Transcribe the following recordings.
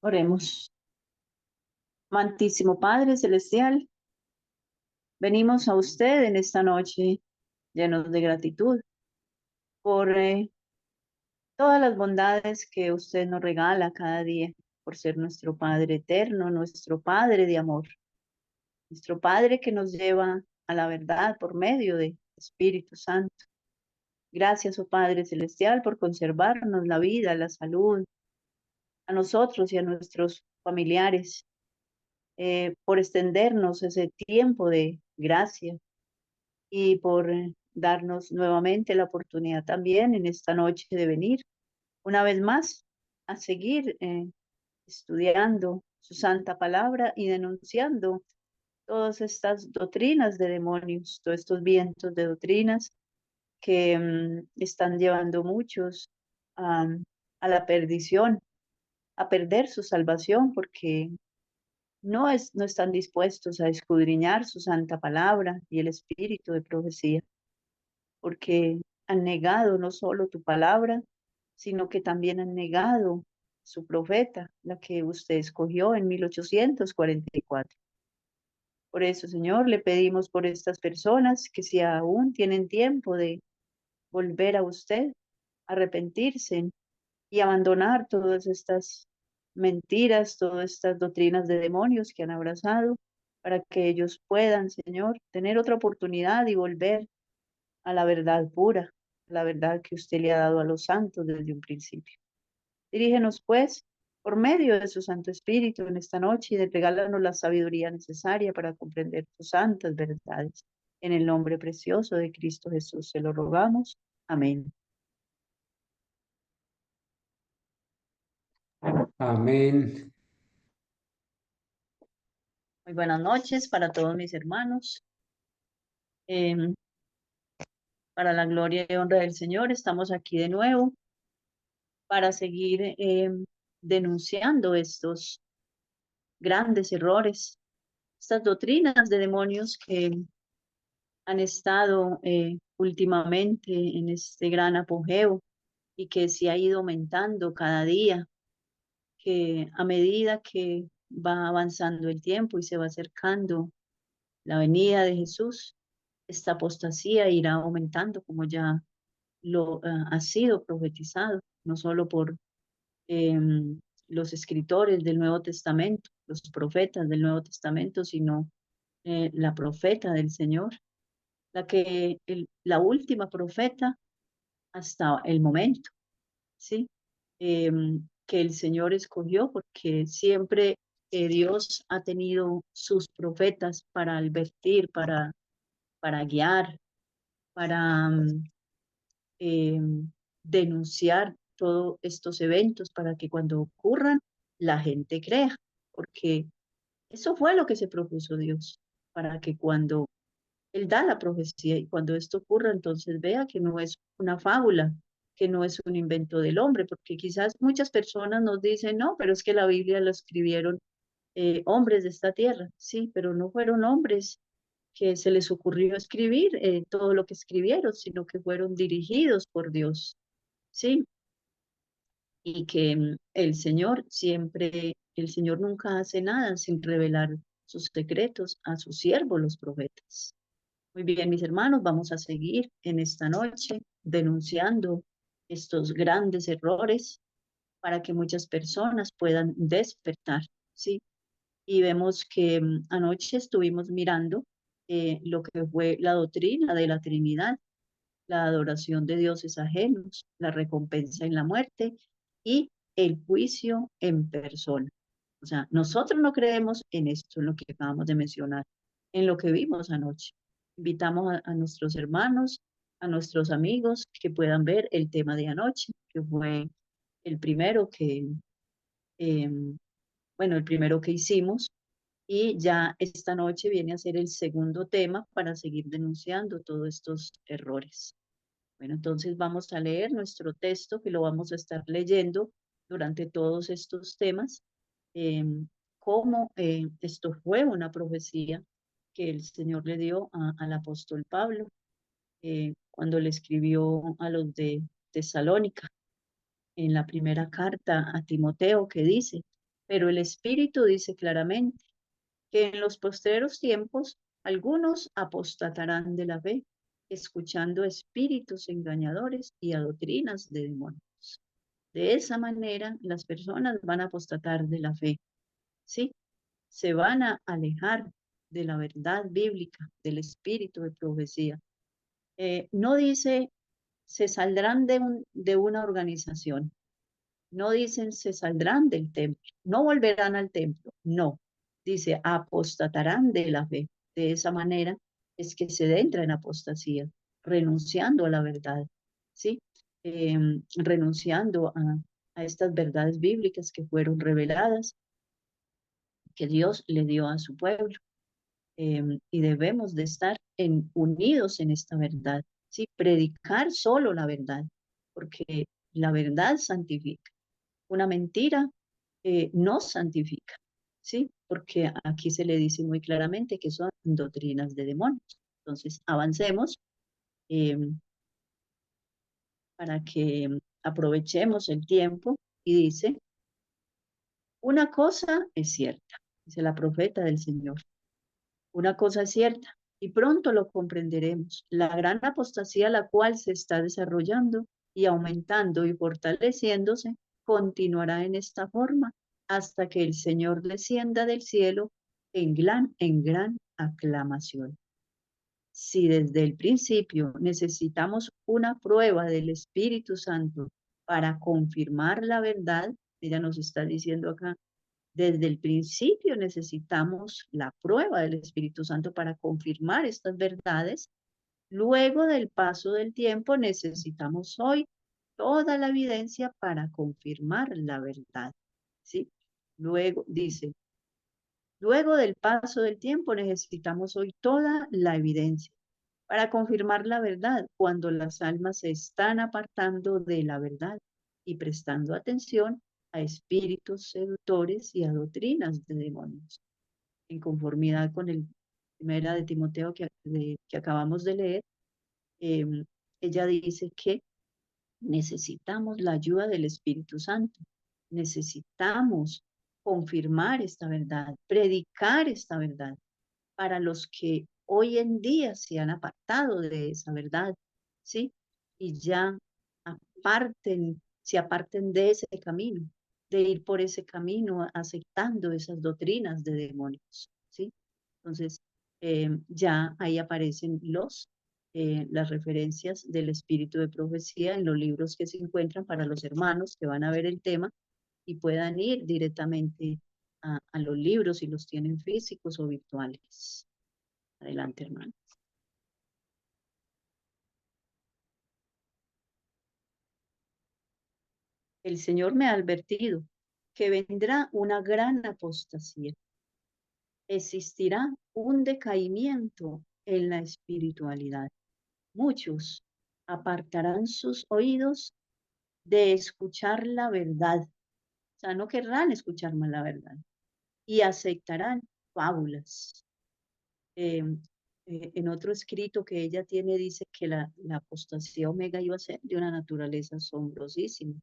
Oremos. Amantísimo Padre Celestial, venimos a usted en esta noche llenos de gratitud por todas las bondades que usted nos regala cada día, por ser nuestro Padre eterno, nuestro Padre de amor, nuestro Padre que nos lleva a la verdad por medio de Espíritu Santo. Gracias, oh Padre Celestial, por conservarnos la vida, la salud, a nosotros y a nuestros familiares, por extendernos ese tiempo de gracia y por darnos nuevamente la oportunidad también en esta noche de venir una vez más a seguir estudiando su santa palabra y denunciando todas estas doctrinas de demonios, todos estos vientos de doctrinas que están llevando muchos a, a la perdición, a perder su salvación porque no están dispuestos a escudriñar su santa palabra y el espíritu de profecía, porque han negado no solo tu palabra, sino que también han negado su profeta, la que usted escogió en 1844. Por eso, Señor, le pedimos por estas personas que si aún tienen tiempo de volver a usted, arrepentirse y abandonar todas estas mentiras, todas estas doctrinas de demonios que han abrazado, para que ellos puedan, Señor, tener otra oportunidad y volver a la verdad pura, la verdad que usted le ha dado a los santos desde un principio. Dirígenos, pues, por medio de su Santo Espíritu en esta noche y regálanos la sabiduría necesaria para comprender tus santas verdades. En el nombre precioso de Cristo Jesús se lo rogamos. Amén. Amén. Muy buenas noches para todos mis hermanos. Em, para la gloria y honra del Señor, estamos aquí de nuevo para seguir denunciando estos grandes errores, estas doctrinas de demonios que han estado últimamente en este gran apogeo y que se ha ido aumentando cada día, que a medida que va avanzando el tiempo y se va acercando la venida de Jesús, esta apostasía irá aumentando como ya lo ha sido profetizado, no solo por los escritores del Nuevo Testamento, los profetas del Nuevo Testamento, sino la profeta del Señor, la última profeta hasta el momento, ¿sí? Que el Señor escogió porque siempre Dios ha tenido sus profetas para advertir, para guiar, para eh, denunciar todos estos eventos para que cuando ocurran la gente crea, porque eso fue lo que se propuso Dios, para que cuando Él da la profecía y cuando esto ocurra, entonces vea que no es una fábula, que no es un invento del hombre, porque quizás muchas personas nos dicen, no, pero es que la Biblia lo escribieron hombres de esta tierra, sí, pero no fueron hombres que se les ocurrió escribir todo lo que escribieron, sino que fueron dirigidos por Dios, sí, y que el Señor nunca hace nada sin revelar sus secretos a sus siervos, los profetas. Muy bien, mis hermanos, vamos a seguir en esta noche denunciando estos grandes errores para que muchas personas puedan despertar, ¿sí? Y vemos que anoche estuvimos mirando lo que fue la doctrina de la Trinidad, la adoración de dioses ajenos, la recompensa en la muerte y el juicio en persona. O sea, nosotros no creemos en esto, en lo que acabamos de mencionar, en lo que vimos anoche. Invitamos a nuestros hermanos, a nuestros amigos que puedan ver el tema de anoche, que fue el primero eh, el primero que hicimos, y ya esta noche viene a ser el segundo tema para seguir denunciando todos estos errores. Bueno, entonces vamos a leer nuestro texto que lo vamos a estar leyendo durante todos estos temas, eh, cómo esto fue una profecía que el Señor le dio al apóstol Pablo cuando le escribió a los de Tesalónica en la primera carta a Timoteo que dice, Pero el Espíritu dice claramente que en los postreros tiempos algunos apostatarán de la fe, escuchando espíritus engañadores y a doctrinas de demonios. De esa manera, las personas van a apostatar de la fe, ¿sí? Se van a alejar de la verdad bíblica, del espíritu de profecía. No dice se saldrán de una organización, no dicen se saldrán del templo, no volverán al templo, no. Dice apostatarán de la fe. De esa manera es que se entra en apostasía, renunciando a la verdad, ¿sí? Renunciando a estas verdades bíblicas que fueron reveladas, que Dios le dio a su pueblo. Y debemos de estar unidos en esta verdad, ¿sí? Predicar solo la verdad, porque la verdad santifica. Una mentira no santifica, ¿sí? Porque aquí se le dice muy claramente que son doctrinas de demonios. Entonces, avancemos eh, para que aprovechemos el tiempo y dice, una cosa es cierta, dice la profeta del Señor. Una cosa es cierta, y pronto lo comprenderemos, la gran apostasía la cual se está desarrollando y aumentando y fortaleciéndose, continuará en esta forma hasta que el Señor descienda del cielo en gran aclamación. Si desde el principio necesitamos una prueba del Espíritu Santo para confirmar la verdad, ella nos está diciendo acá, desde el principio necesitamos la prueba del Espíritu Santo para confirmar estas verdades. Luego del paso del tiempo necesitamos hoy toda la evidencia para confirmar la verdad. ¿Sí? Luego dice, luego del paso del tiempo necesitamos hoy toda la evidencia para confirmar la verdad cuando las almas se están apartando de la verdad y prestando atención a espíritus seductores y a doctrinas de demonios. En conformidad con el primera de Timoteo que acabamos de leer, eh, ella dice que necesitamos la ayuda del Espíritu Santo, necesitamos confirmar esta verdad, predicar esta verdad para los que hoy en día se han apartado de esa verdad, ¿sí? Y ya se aparten de ese camino, de ir por ese camino aceptando esas doctrinas de demonios, ¿sí? Entonces, ya ahí aparecen las referencias del espíritu de profecía en los libros que se encuentran para los hermanos que van a ver el tema y puedan ir directamente a los libros si los tienen físicos o virtuales. Adelante, hermano. El Señor me ha advertido que vendrá una gran apostasía. Existirá un decaimiento en la espiritualidad. Muchos apartarán sus oídos de escuchar la verdad. O sea, no querrán escuchar más la verdad. Y aceptarán fábulas. Eh, en otro escrito que ella tiene dice que la apostasía omega iba a ser de una naturaleza asombrosísima.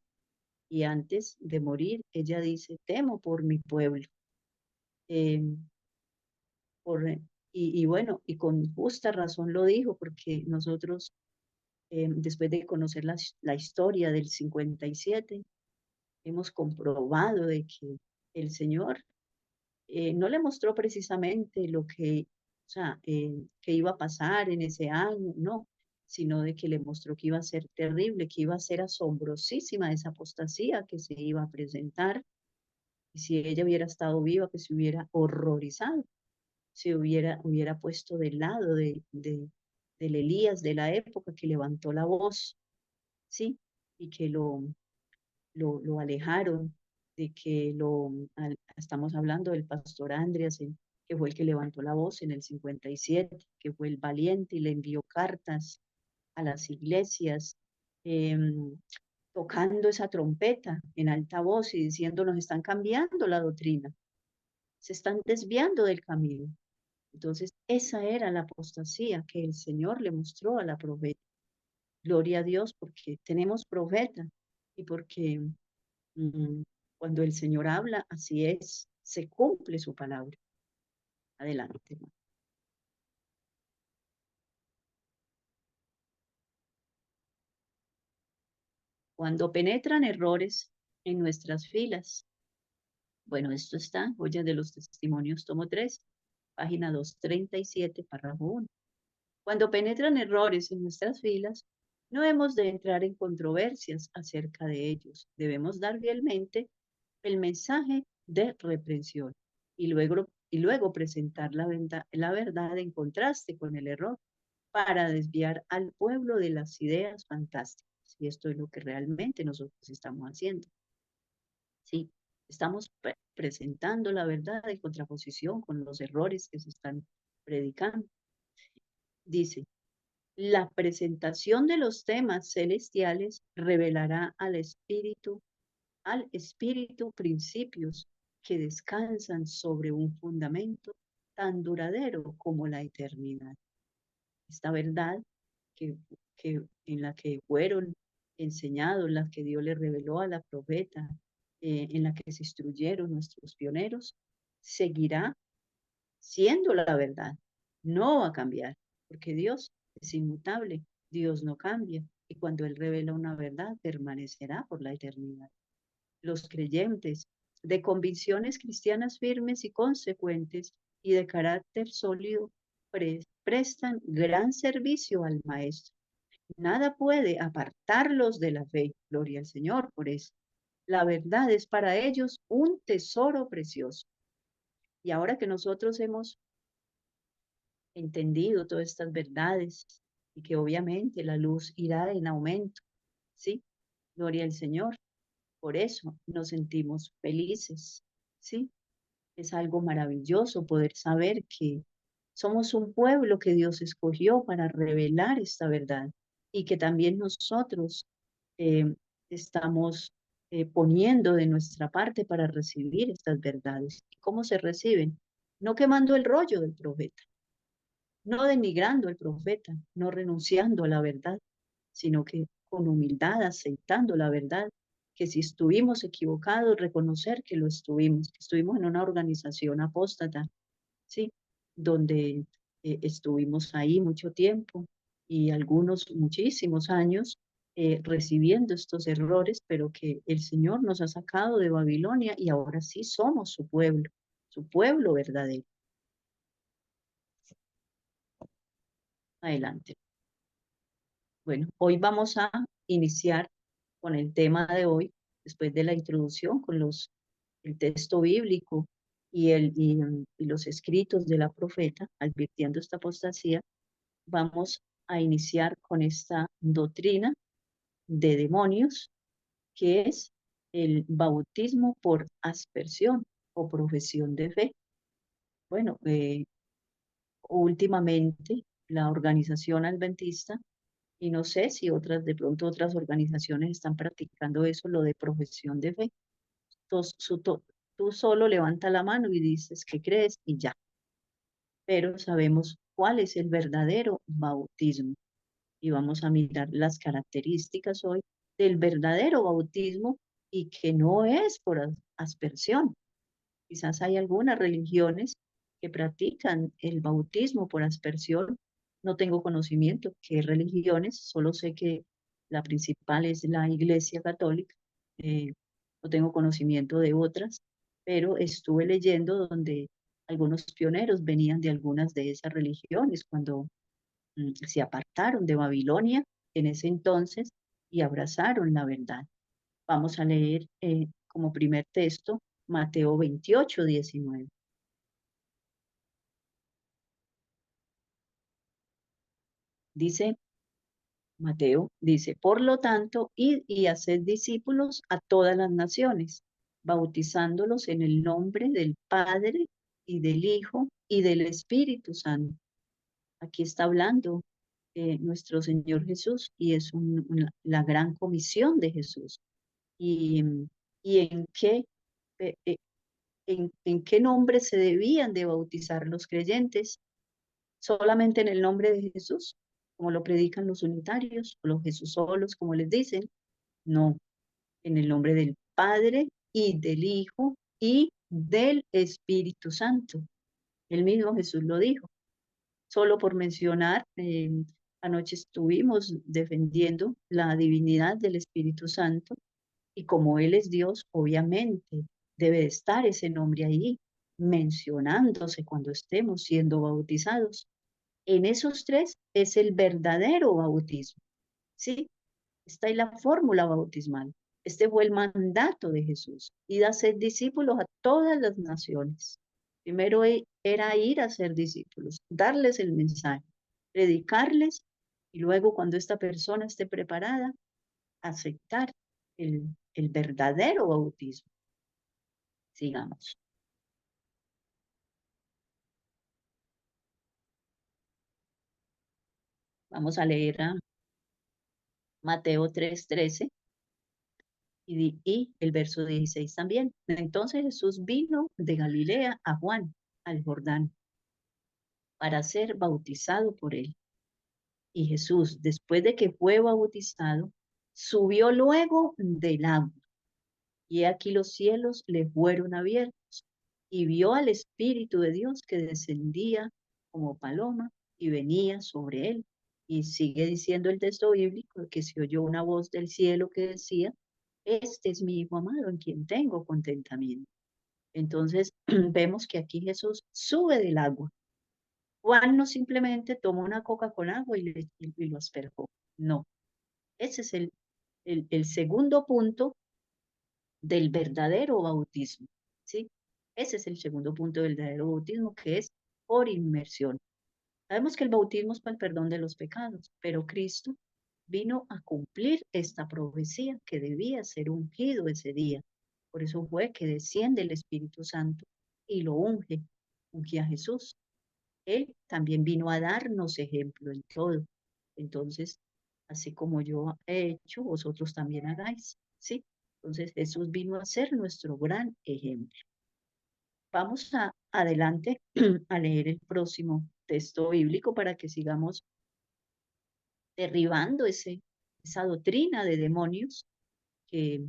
Y antes de morir, ella dice, temo por mi pueblo. Eh, por, y bueno, y con justa razón lo dijo, porque nosotros, después de conocer la historia del 57, hemos comprobado de que el Señor no le mostró precisamente lo que, o sea, que iba a pasar en ese año, no, sino de que le mostró que iba a ser terrible, que iba a ser asombrosísima esa apostasía que se iba a presentar. Y si ella hubiera estado viva, que se hubiera horrorizado, se hubiera puesto del lado del Elías de la época que levantó la voz, ¿sí? Y que lo alejaron, de que estamos hablando del pastor Andreas, que fue el que levantó la voz en el 57, que fue el valiente y le envió cartas a las iglesias, tocando esa trompeta en alta voz y diciendo, nos están cambiando la doctrina, se están desviando del camino. Entonces, esa era la apostasía que el Señor le mostró a la profeta. Gloria a Dios porque tenemos profeta y porque Cuando el Señor habla, así es, se cumple su palabra. Adelante, hermano. Cuando penetran errores en nuestras filas. Bueno, esto está, Joyas de los Testimonios, tomo 3, página 237, párrafo 1. Cuando penetran errores en nuestras filas, no hemos de entrar en controversias acerca de ellos. Debemos dar fielmente el mensaje de reprensión y luego presentar la verdad en contraste con el error para desviar al pueblo de las ideas fantásticas. Y esto es lo que realmente nosotros estamos haciendo. Sí, estamos presentando la verdad en contraposición con los errores que se están predicando. Dice, la presentación de los temas celestiales revelará al espíritu principios que descansan sobre un fundamento tan duradero como la eternidad. Esta verdad que, en la que fueron enseñados, la que Dios le reveló a la profeta, en la que se instruyeron nuestros pioneros, seguirá siendo la verdad. No va a cambiar, porque Dios es inmutable, Dios no cambia, y cuando Él revela una verdad, permanecerá por la eternidad. Los creyentes de convicciones cristianas firmes y consecuentes y de carácter sólido prestan gran servicio al Maestro. Nada puede apartarlos de la fe. Gloria al Señor por eso. La verdad es para ellos un tesoro precioso. Y ahora que nosotros hemos entendido todas estas verdades y que obviamente la luz irá en aumento, ¿sí? Gloria al Señor. Por eso nos sentimos felices, ¿sí? Es algo maravilloso poder saber que somos un pueblo que Dios escogió para revelar esta verdad y que también nosotros eh, estamos poniendo de nuestra parte para recibir estas verdades. ¿Y cómo se reciben? No quemando el rollo del profeta, no denigrando al profeta, no renunciando a la verdad, sino que con humildad aceptando la verdad, que si estuvimos equivocados, reconocer que lo estuvimos, que estuvimos en una organización apóstata, ¿sí? Donde estuvimos ahí mucho tiempo y algunos muchísimos años recibiendo estos errores, pero que el Señor nos ha sacado de Babilonia y ahora sí somos su pueblo verdadero. Adelante. Bueno, hoy vamos a iniciar con el tema de hoy, después de la introducción con el texto bíblico y los escritos de la profeta, advirtiendo esta apostasía. Vamos a iniciar con esta doctrina de demonios, que es el bautismo por aspersión o profesión de fe. Bueno, últimamente la organización adventista, y no sé si otras, de pronto otras organizaciones están practicando eso, lo de profesión de fe. Tú solo levanta la mano y dices que crees y ya, pero sabemos cuál es el verdadero bautismo. Y vamos a mirar las características hoy del verdadero bautismo y que no es por aspersión. Quizás hay algunas religiones que practican el bautismo por aspersión. No tengo conocimiento qué religiones, solo sé que la principal es la Iglesia Católica. Eh, no tengo conocimiento de otras, pero estuve leyendo donde algunos pioneros venían de algunas de esas religiones cuando se apartaron de Babilonia en ese entonces y abrazaron la verdad. Vamos a leer como primer texto Mateo 28:19. Dice, Mateo dice, por lo tanto, id y haced discípulos a todas las naciones, bautizándolos en el nombre del Padre y del Hijo y del Espíritu Santo. Aquí está hablando nuestro Señor Jesús y es la gran comisión de Jesús. Y, y eh, eh, en qué nombre se debían de bautizar los creyentes, solamente en el nombre de Jesús, como lo predican los unitarios, o los Jesús solos, como les dicen, no, en el nombre del Padre y del Hijo y del Espíritu Santo. El mismo Jesús lo dijo. Solo por mencionar, anoche estuvimos defendiendo la divinidad del Espíritu Santo y como Él es Dios, obviamente debe estar ese nombre ahí, mencionándose cuando estemos siendo bautizados. En esos tres es el verdadero bautismo, ¿sí? Esta es la fórmula bautismal. Este fue el mandato de Jesús, ir a ser discípulos a todas las naciones. Primero era ir a ser discípulos, darles el mensaje, predicarles y luego cuando esta persona esté preparada, aceptar el verdadero bautismo. Sigamos. Vamos a leer a Mateo 3:13 y el verso 16 también. Entonces Jesús vino de Galilea a Juan, al Jordán, para ser bautizado por él. Y Jesús, después de que fue bautizado, subió luego del agua. Y aquí los cielos le fueron abiertos y vio al Espíritu de Dios que descendía como paloma y venía sobre él. Y sigue diciendo el texto bíblico que se oyó una voz del cielo que decía, este es mi Hijo amado en quien tengo contentamiento. Entonces vemos que aquí Jesús sube del agua. Juan no simplemente tomó una coca con agua y lo asperjó. No, ese es el segundo punto del verdadero bautismo, ¿sí? Ese es el segundo punto del verdadero bautismo, que es por inmersión. Sabemos que el bautismo es para el perdón de los pecados, pero Cristo vino a cumplir esta profecía que debía ser ungido ese día. Por eso fue que desciende el Espíritu Santo y lo unge a Jesús. Él también vino a darnos ejemplo en todo. Entonces, así como yo he hecho, vosotros también hagáis, ¿sí? Entonces, Jesús vino a ser nuestro gran ejemplo. Vamos adelante a leer el próximo texto bíblico para que sigamos derribando esa doctrina de demonios que,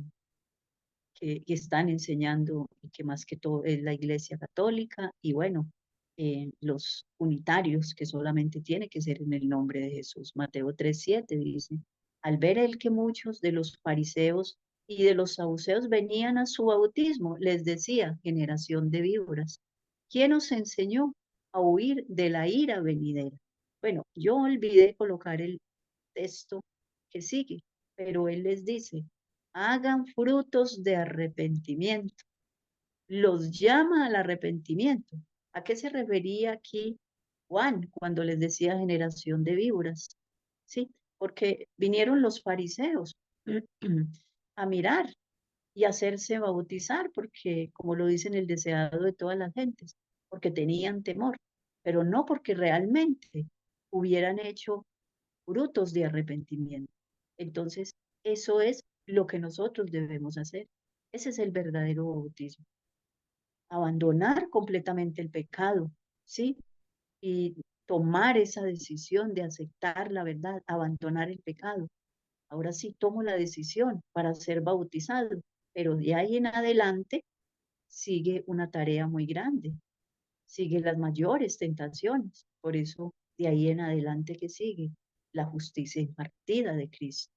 que están enseñando y que más que todo es la Iglesia Católica y bueno, los unitarios que solamente tiene que ser en el nombre de Jesús. Mateo 3:7 dice, al ver él que muchos de los fariseos y de los saduceos venían a su bautismo, les decía, generación de víboras, ¿quién os enseñó a huir de la ira venidera? Bueno, yo olvidé colocar el texto que sigue, pero él les dice, hagan frutos de arrepentimiento. Los llama al arrepentimiento. ¿A qué se refería aquí Juan cuando les decía generación de víboras? Sí, porque vinieron los fariseos a mirar y hacerse bautizar, porque como lo dicen el deseado de todas las gentes, porque tenían temor, pero no porque realmente hubieran hecho frutos de arrepentimiento. Entonces, eso es lo que nosotros debemos hacer. Ese es el verdadero bautismo. Abandonar completamente el pecado, ¿sí? Y tomar esa decisión de aceptar la verdad, abandonar el pecado. Ahora sí tomo la decisión para ser bautizado, pero de ahí en adelante sigue una tarea muy grande, sigue las mayores tentaciones. Por eso, de ahí en adelante que sigue la justicia impartida de Cristo.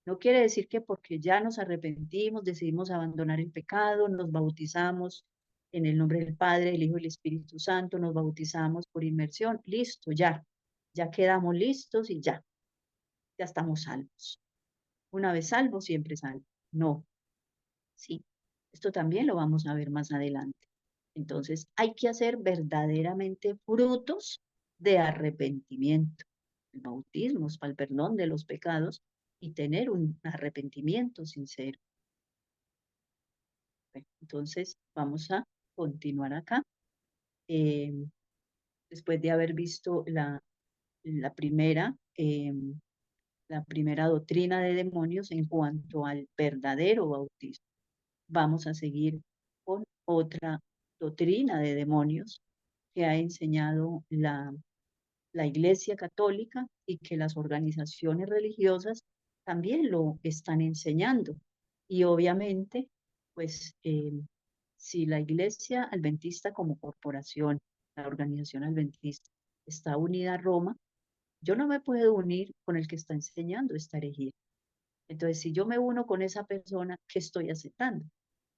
No quiere decir que porque ya nos arrepentimos, decidimos abandonar el pecado, nos bautizamos en el nombre del Padre, del Hijo y del Espíritu Santo, nos bautizamos por inmersión, listo, ya quedamos listos y ya estamos salvos. Una vez salvo, siempre salvo. No, sí, esto también lo vamos a ver más adelante. Entonces, hay que hacer verdaderamente frutos de arrepentimiento. El bautismo es para el perdón de los pecados y tener un arrepentimiento sincero. Bueno, entonces, vamos a continuar acá. Eh, después de haber visto la primera, la primera doctrina de demonios en cuanto al verdadero bautismo. Vamos a seguir con otra doctrina de demonios que ha enseñado la Iglesia Católica y que las organizaciones religiosas también lo están enseñando. Y obviamente pues si la Iglesia Adventista como corporación, la organización adventista, está unida a Roma, yo no me puedo unir con el que está enseñando esta herejía. Entonces, si yo me uno con esa persona, ¿qué estoy aceptando?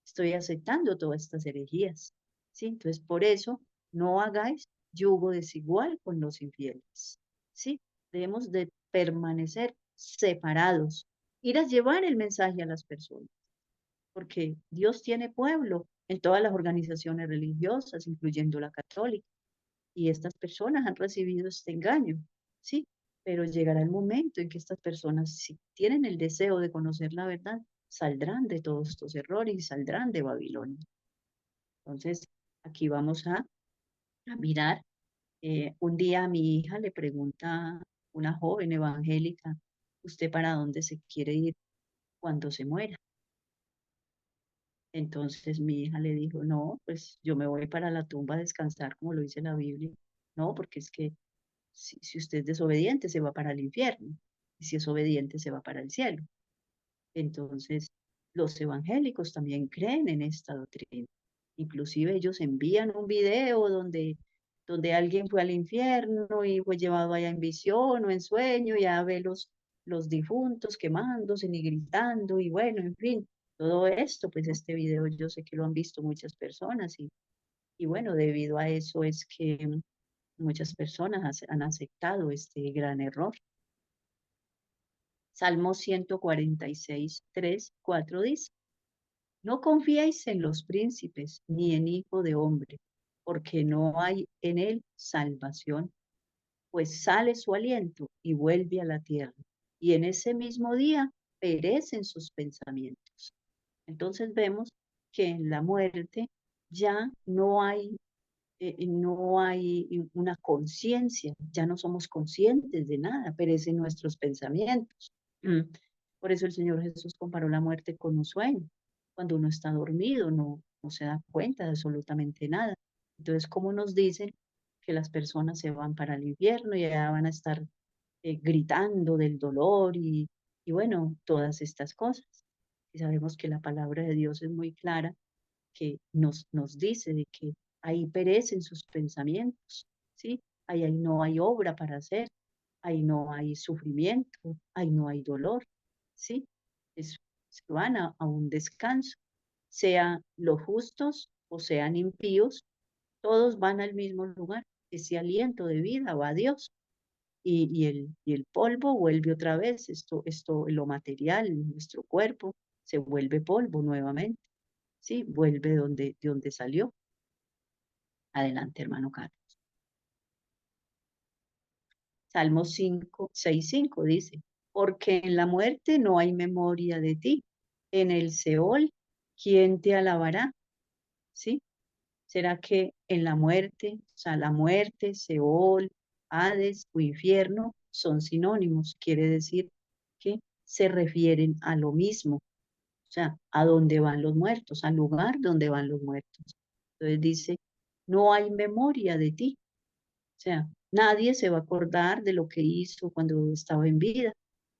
Estoy aceptando todas estas herejías, ¿sí? Entonces, por eso, no hagáis yugo desigual con los infieles, ¿sí? Debemos de permanecer separados, ir a llevar el mensaje a las personas, porque Dios tiene pueblo en todas las organizaciones religiosas, incluyendo la católica, y estas personas han recibido este engaño, ¿sí? Pero llegará el momento en que estas personas, si tienen el deseo de conocer la verdad, saldrán de todos estos errores y saldrán de Babilonia. Entonces, aquí vamos a mirar. Un día a mi hija le pregunta una joven evangélica, ¿usted para dónde se quiere ir cuando se muera? Entonces mi hija le dijo, no, pues yo me voy para la tumba a descansar, como lo dice la Biblia. No, porque es que si usted es desobediente, se va para el infierno. Y si es obediente, se va para el cielo. Entonces, los evangélicos también creen en esta doctrina. Inclusive ellos envían un video donde alguien fue al infierno y fue llevado allá en visión o en sueño, y ya ve los difuntos quemándose y gritando, y bueno, en fin, todo esto, pues este video yo sé que lo han visto muchas personas, y bueno, debido a eso es que muchas personas han aceptado este gran error. Salmo 146, 3, 4 dice, no confiéis en los príncipes ni en hijo de hombre, porque no hay en él salvación, pues sale su aliento y vuelve a la tierra, y en ese mismo día perecen sus pensamientos. Entonces vemos que en la muerte ya no hay una conciencia, ya no somos conscientes de nada, perecen nuestros pensamientos. Por eso el Señor Jesús comparó la muerte con un sueño. Cuando uno está dormido, no se da cuenta de absolutamente nada. Entonces, ¿cómo nos dicen que las personas se van para el infierno y allá van a estar gritando del dolor y bueno, todas estas cosas? Y sabemos que la palabra de Dios es muy clara, que nos dice de que ahí perecen sus pensamientos, ¿sí? Ahí no hay obra para hacer, ahí no hay sufrimiento, ahí no hay dolor, ¿sí? Es, se van a un descanso, sean los justos o sean impíos, todos van al mismo lugar, ese aliento de vida va a Dios. Y el polvo vuelve otra vez, lo material, nuestro cuerpo se vuelve polvo nuevamente, ¿sí? Vuelve de donde salió. Adelante, hermano Carlos. Salmo 5, 6, 5 dice, porque en la muerte no hay memoria de ti. En el Seol, ¿quién te alabará? ¿Sí? ¿Será que en la muerte, o sea, la muerte, Seol, Hades o infierno son sinónimos? Quiere decir que se refieren a lo mismo, o sea, a dónde van los muertos, al lugar donde van los muertos. Entonces dice, no hay memoria de ti. O sea, nadie se va a acordar de lo que hizo cuando estaba en vida.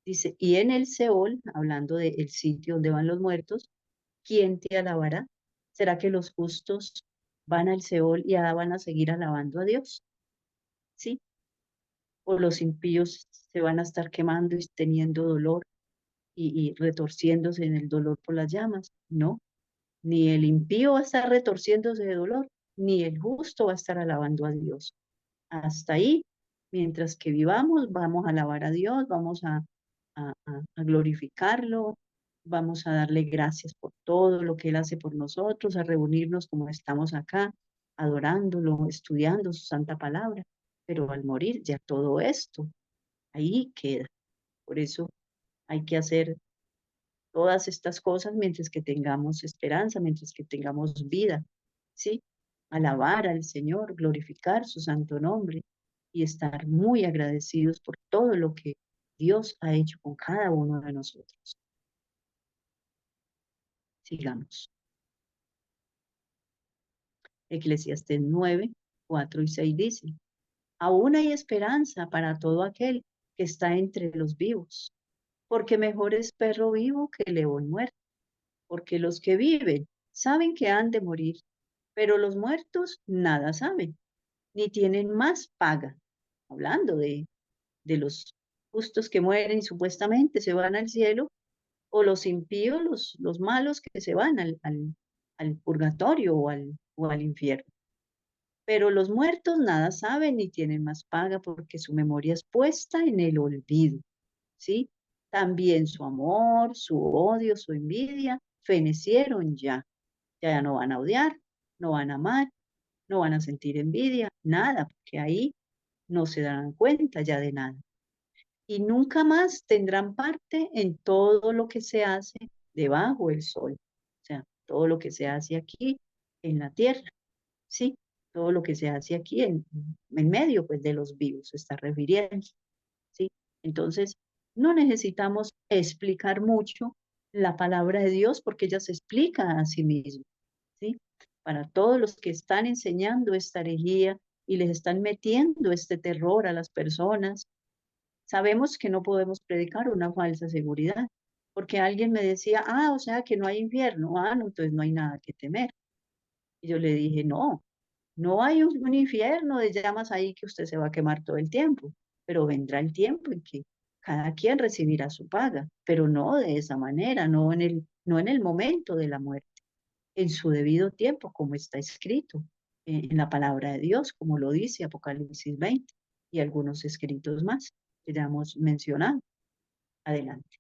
Dice, y en el Seol, hablando del sitio donde van los muertos, ¿quién te alabará? ¿Será que los justos van al Seol y van a seguir alabando a Dios? ¿Sí? ¿O los impíos se van a estar quemando y teniendo dolor y retorciéndose en el dolor por las llamas? No, ni el impío va a estar retorciéndose de dolor, ni el justo va a estar alabando a Dios. Hasta ahí, mientras que vivamos, vamos a alabar a Dios, vamos a glorificarlo, vamos a darle gracias por todo lo que Él hace por nosotros, a reunirnos como estamos acá, adorándolo, estudiando su santa palabra. Pero al morir ya todo esto ahí queda. Por eso hay que hacer todas estas cosas mientras que tengamos esperanza, mientras que tengamos vida, ¿sí? Alabar al Señor, glorificar su santo nombre y estar muy agradecidos por todo lo que Dios ha hecho con cada uno de nosotros. Sigamos. Eclesiastés 9, 4 y 6 dice, aún hay esperanza para todo aquel que está entre los vivos, porque mejor es perro vivo que león muerto. porque los que viven saben que han de morir, pero los muertos nada saben, ni tienen más paga. Hablando de los justos que mueren y supuestamente se van al cielo, o los impíos, los malos que se van al purgatorio o al infierno. Pero los muertos nada saben ni tienen más paga porque su memoria es puesta en el olvido, ¿sí? También su amor, su odio, su envidia fenecieron ya. Ya no van a odiar, no van a amar, no van a sentir envidia, nada, porque ahí no se darán cuenta ya de nada. Y nunca más tendrán parte en todo lo que se hace debajo del sol. O sea, todo lo que se hace aquí en la tierra, ¿sí? Todo lo que se hace aquí en medio, pues, de los vivos, se está refiriendo, ¿sí? Entonces, no necesitamos explicar mucho la palabra de Dios porque ella se explica a sí misma, ¿sí? Para todos los que están enseñando esta herejía y les están metiendo este terror a las personas, sabemos que no podemos predicar una falsa seguridad, porque alguien me decía, o sea que no hay infierno, no, entonces no hay nada que temer. Y yo le dije, no, no hay un infierno de llamas ahí que usted se va a quemar todo el tiempo, pero vendrá el tiempo en que cada quien recibirá su paga, pero no de esa manera, no en el momento de la muerte, en su debido tiempo, como está escrito en la palabra de Dios, como lo dice Apocalipsis 20 y algunos escritos más que ya hemos mencionado. Adelante.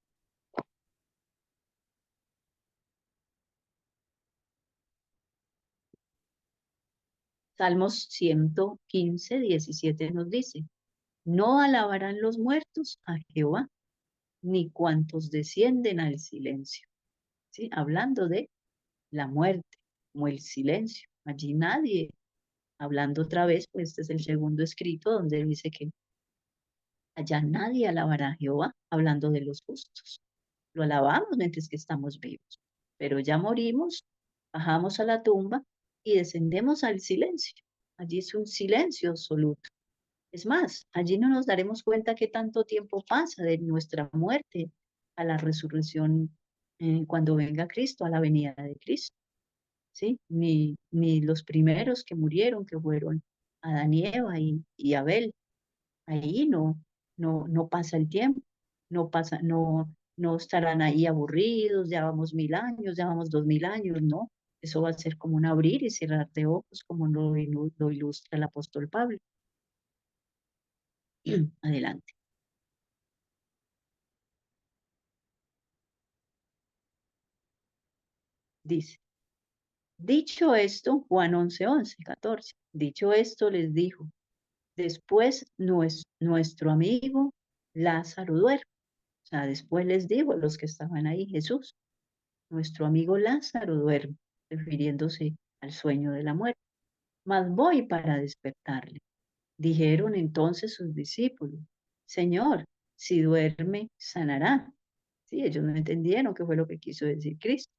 Salmos 115, 17 nos dice, no alabarán los muertos a Jehová, ni cuantos descienden al silencio. ¿Sí? Hablando de la muerte, como el silencio. Allí nadie, hablando otra vez, pues este es el segundo escrito donde dice que allá nadie alabará a Jehová, hablando de los justos. Lo alabamos mientras que estamos vivos, pero ya morimos, bajamos a la tumba y descendemos al silencio. Allí es un silencio absoluto. Es más, allí no nos daremos cuenta que tanto tiempo pasa de nuestra muerte a la resurrección cuando venga Cristo, a la venida de Cristo, ¿sí? Ni los primeros que murieron, que fueron Adán y Eva y Abel, ahí no pasa el tiempo, no estarán ahí aburridos, ya vamos 1000 años, ya vamos 2000 años, no. Eso va a ser como un abrir y cerrar de ojos, como lo ilustra el apóstol Pablo. Adelante. Dice, dicho esto, Juan 11, 14, dicho esto les dijo, después nuestro amigo Lázaro duerme. O sea, después les dijo a los que estaban ahí, Jesús, nuestro amigo Lázaro duerme, refiriéndose al sueño de la muerte. Mas voy para despertarle. Dijeron entonces sus discípulos, Señor, si duerme, sanará. Sí, ellos no entendieron qué fue lo que quiso decir Cristo.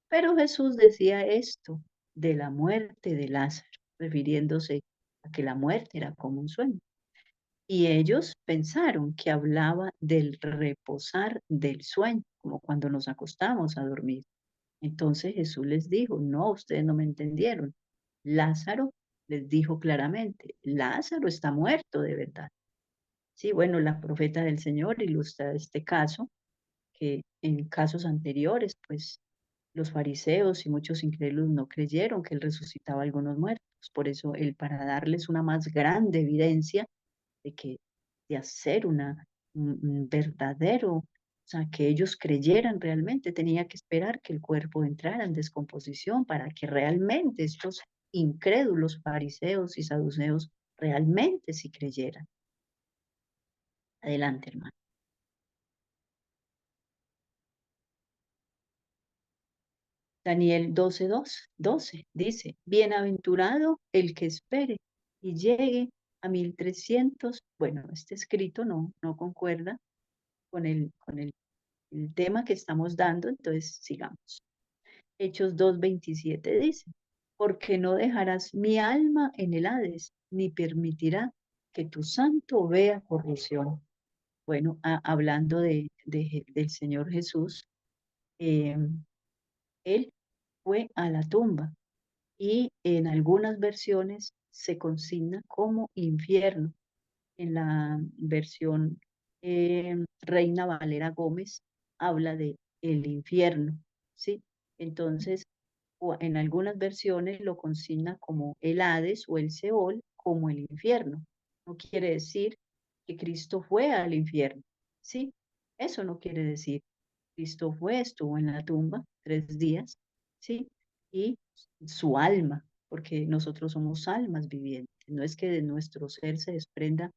Pero Jesús decía esto de la muerte de Lázaro, refiriéndose a que la muerte era como un sueño. Y ellos pensaron que hablaba del reposar del sueño, como cuando nos acostamos a dormir. Entonces Jesús les dijo, no, ustedes no me entendieron. Lázaro les dijo claramente, Lázaro está muerto de verdad. Sí, bueno, la profeta del Señor ilustra este caso, que en casos anteriores, pues los fariseos y muchos incrédulos no creyeron que él resucitaba a algunos muertos. Por eso él, para darles una más grande evidencia de que de hacer un verdadero, o sea, que ellos creyeran realmente, tenía que esperar que el cuerpo entrara en descomposición para que realmente estos incrédulos fariseos y saduceos realmente sí creyeran. Adelante, hermano. Daniel 12, dice, bienaventurado el que espere y llegue a 1300. Bueno, este escrito no concuerda con el tema que estamos dando, entonces sigamos. Hechos 2:27 dice, porque no dejarás mi alma en el Hades, ni permitirá que tu santo vea corrupción. Bueno, hablando del Señor Jesús, eh, Él fue a la tumba y en algunas versiones se consigna como infierno. En la versión Reina Valera Gómez habla de el infierno, ¿sí? Entonces, en algunas versiones lo consigna como el Hades o el Seol, como el infierno. No quiere decir que Cristo fue al infierno, ¿sí? Eso no quiere decir. Cristo fue, estuvo en la tumba 3 días, ¿sí? Y su alma, porque nosotros somos almas vivientes, no es que de nuestro ser se desprenda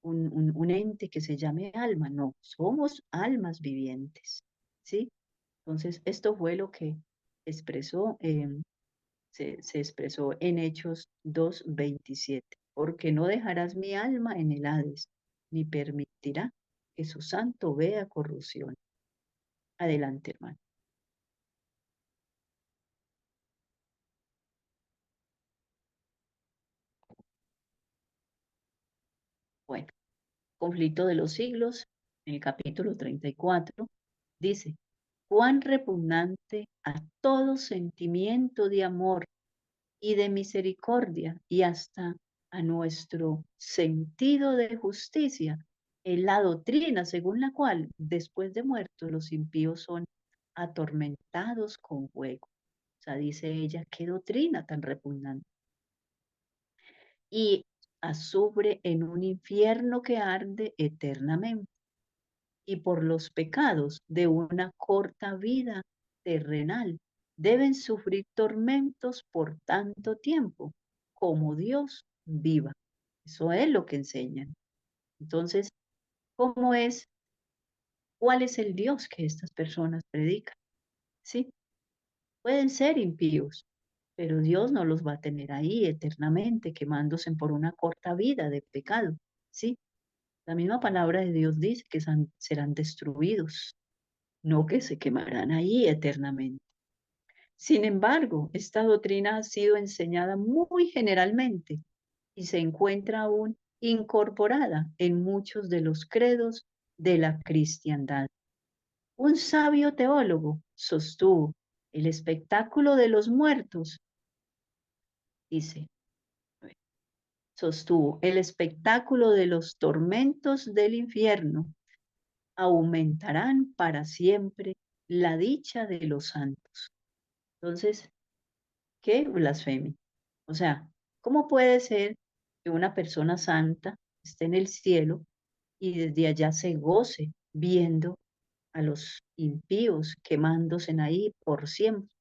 un ente que se llame alma, no, somos almas vivientes, ¿sí? Entonces, esto fue lo que expresó, se expresó en Hechos 2:27, porque no dejarás mi alma en el Hades, ni permitirá que su santo vea corrupción. Adelante, hermano. Bueno, conflicto de los siglos, en el capítulo 34, dice, cuán repugnante a todo sentimiento de amor y de misericordia y hasta a nuestro sentido de justicia es la doctrina según la cual después de muertos los impíos son atormentados con fuego. O sea, dice ella, qué doctrina tan repugnante. Y azufre en un infierno que arde eternamente y por los pecados de una corta vida terrenal deben sufrir tormentos por tanto tiempo como Dios viva. Eso es lo que enseñan. Entonces, ¿cómo es? ¿Cuál es el Dios que estas personas predican? Sí, pueden ser impíos, pero Dios no los va a tener ahí eternamente quemándose por una corta vida de pecado. Sí, la misma palabra de Dios dice que serán destruidos, no que se quemarán ahí eternamente. Sin embargo, esta doctrina ha sido enseñada muy generalmente y se encuentra aún incorporada en muchos de los credos de la cristiandad. Un sabio teólogo sostuvo el espectáculo de los muertos, dice, sostuvo el espectáculo de los tormentos del infierno aumentarán para siempre la dicha de los santos. Entonces, ¿qué blasfemia? O sea, ¿cómo puede ser que una persona santa esté en el cielo y desde allá se goce viendo a los impíos quemándose ahí por siempre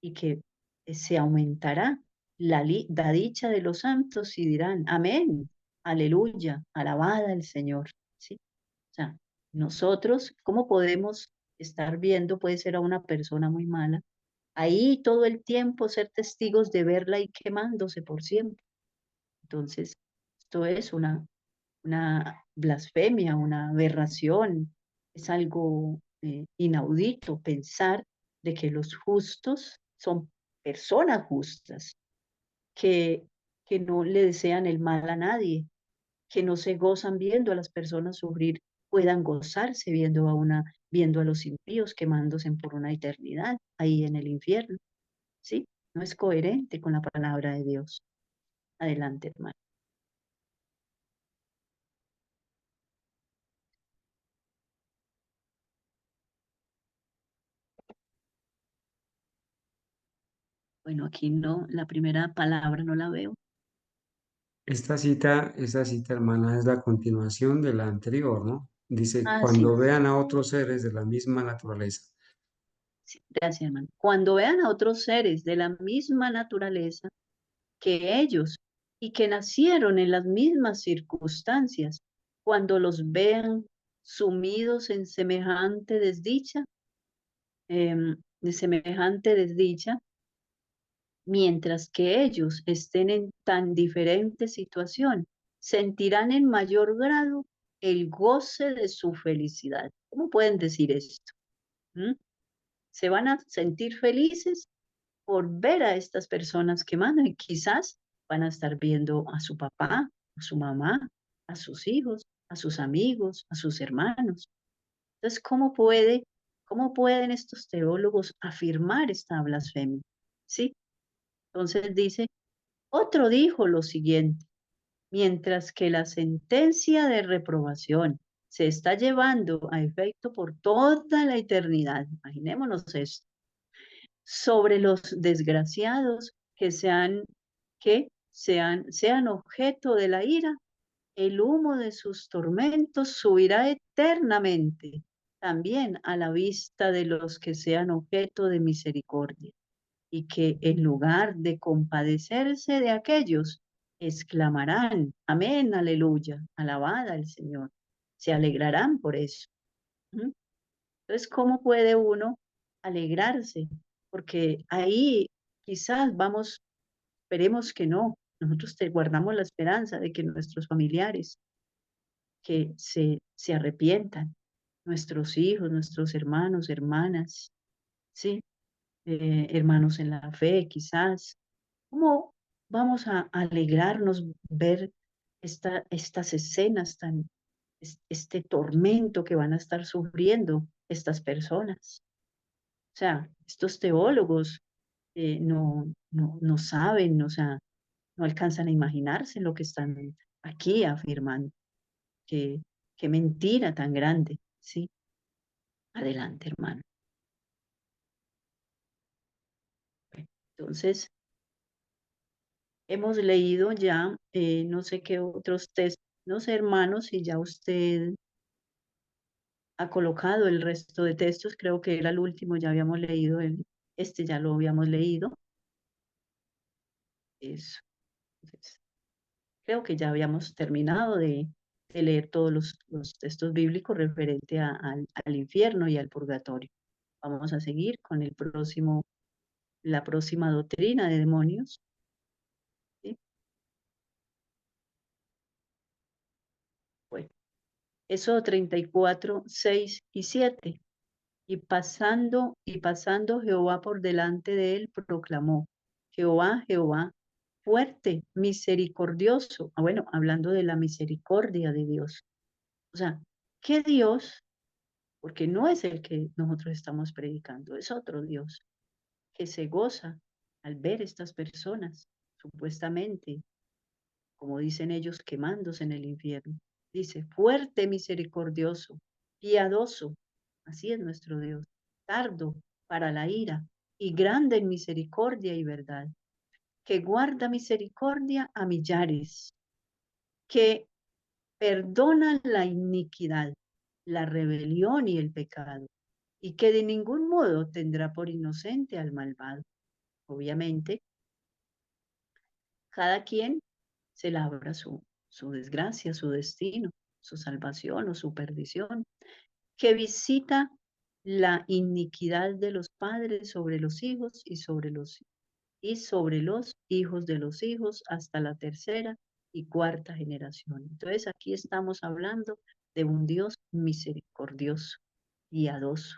y que se aumentará la dicha de los santos y dirán, amén, aleluya, alabada el Señor? ¿Sí? O sea, nosotros, ¿cómo podemos estar viendo, puede ser a una persona muy mala, ahí todo el tiempo ser testigos de verla y quemándose por siempre? Entonces, esto es una blasfemia, una aberración, es algo inaudito pensar de que los justos son personas justas, que, que no le desean el mal a nadie, que no se gozan viendo a las personas sufrir, puedan gozarse viendo a los impíos quemándose por una eternidad ahí en el infierno. ¿Sí? No es coherente con la palabra de Dios. Adelante, hermano. Bueno, aquí no, la primera palabra no la veo. Esta cita, hermana, es la continuación de la anterior, ¿no? Dice, Ah, sí, cuando vean a otros seres de la misma naturaleza. sí, gracias, hermano. Cuando vean a otros seres de la misma naturaleza que ellos y que nacieron en las mismas circunstancias, cuando los vean sumidos en semejante desdicha, de semejante desdicha, mientras que ellos estén en tan diferente situación, sentirán en mayor grado el goce de su felicidad. ¿Cómo pueden decir esto? ¿Mm? Se van a sentir felices por ver a estas personas quemando y quizás van a estar viendo a su papá, a su mamá, a sus hijos, a sus amigos, a sus hermanos. Entonces, ¿Cómo pueden estos teólogos afirmar esta blasfemia? ¿Sí? Entonces dice, otro dijo lo siguiente, mientras que la sentencia de reprobación se está llevando a efecto por toda la eternidad, imaginémonos esto, sobre los desgraciados que sean objeto de la ira, el humo de sus tormentos subirá eternamente también a la vista de los que sean objeto de misericordia, y que en lugar de compadecerse de aquellos, exclamarán, amén, aleluya, alabada al Señor. Se alegrarán por eso. ¿Mm? Entonces, ¿cómo puede uno alegrarse? Porque ahí quizás vamos, esperemos que no. Nosotros guardamos la esperanza de que nuestros familiares que se arrepientan, nuestros hijos, nuestros hermanos, hermanas, ¿sí? Hermanos en la fe, quizás. ¿Cómo vamos a alegrarnos ver estas escenas este tormento que van a estar sufriendo estas personas? O sea, estos teólogos no saben, o sea, no alcanzan a imaginarse lo que están aquí afirmando. Qué, qué mentira tan grande, ¿sí? Adelante, hermano. Entonces, hemos leído ya, no sé qué otros textos, no sé, hermanos, si ya usted ha colocado el resto de textos, creo que era el último, ya habíamos leído, este ya lo habíamos leído, eso. Entonces, creo que ya habíamos terminado de leer todos los textos bíblicos referente al infierno y al purgatorio. Vamos a seguir con la próxima doctrina de demonios, ¿sí? Bueno, eso 34, 6 y 7. Y pasando Jehová por delante de él, proclamó, Jehová, Jehová, fuerte, misericordioso. Ah, bueno, hablando de la misericordia de Dios. O sea, ¿qué Dios? Porque no es el que nosotros estamos predicando, es otro Dios que se goza al ver estas personas, supuestamente, como dicen ellos, quemándose en el infierno. Dice, fuerte, misericordioso, piadoso. Así es nuestro Dios, tardo para la ira y grande en misericordia y verdad, que guarda misericordia a millares, que perdona la iniquidad, la rebelión y el pecado, y que de ningún modo tendrá por inocente al malvado. Obviamente, cada quien se labra su desgracia, su destino, su salvación o su perdición, que visita la iniquidad de los padres sobre los hijos y sobre los hijos de los hijos hasta la tercera y cuarta generación. Entonces aquí estamos hablando de un Dios misericordioso, piadoso,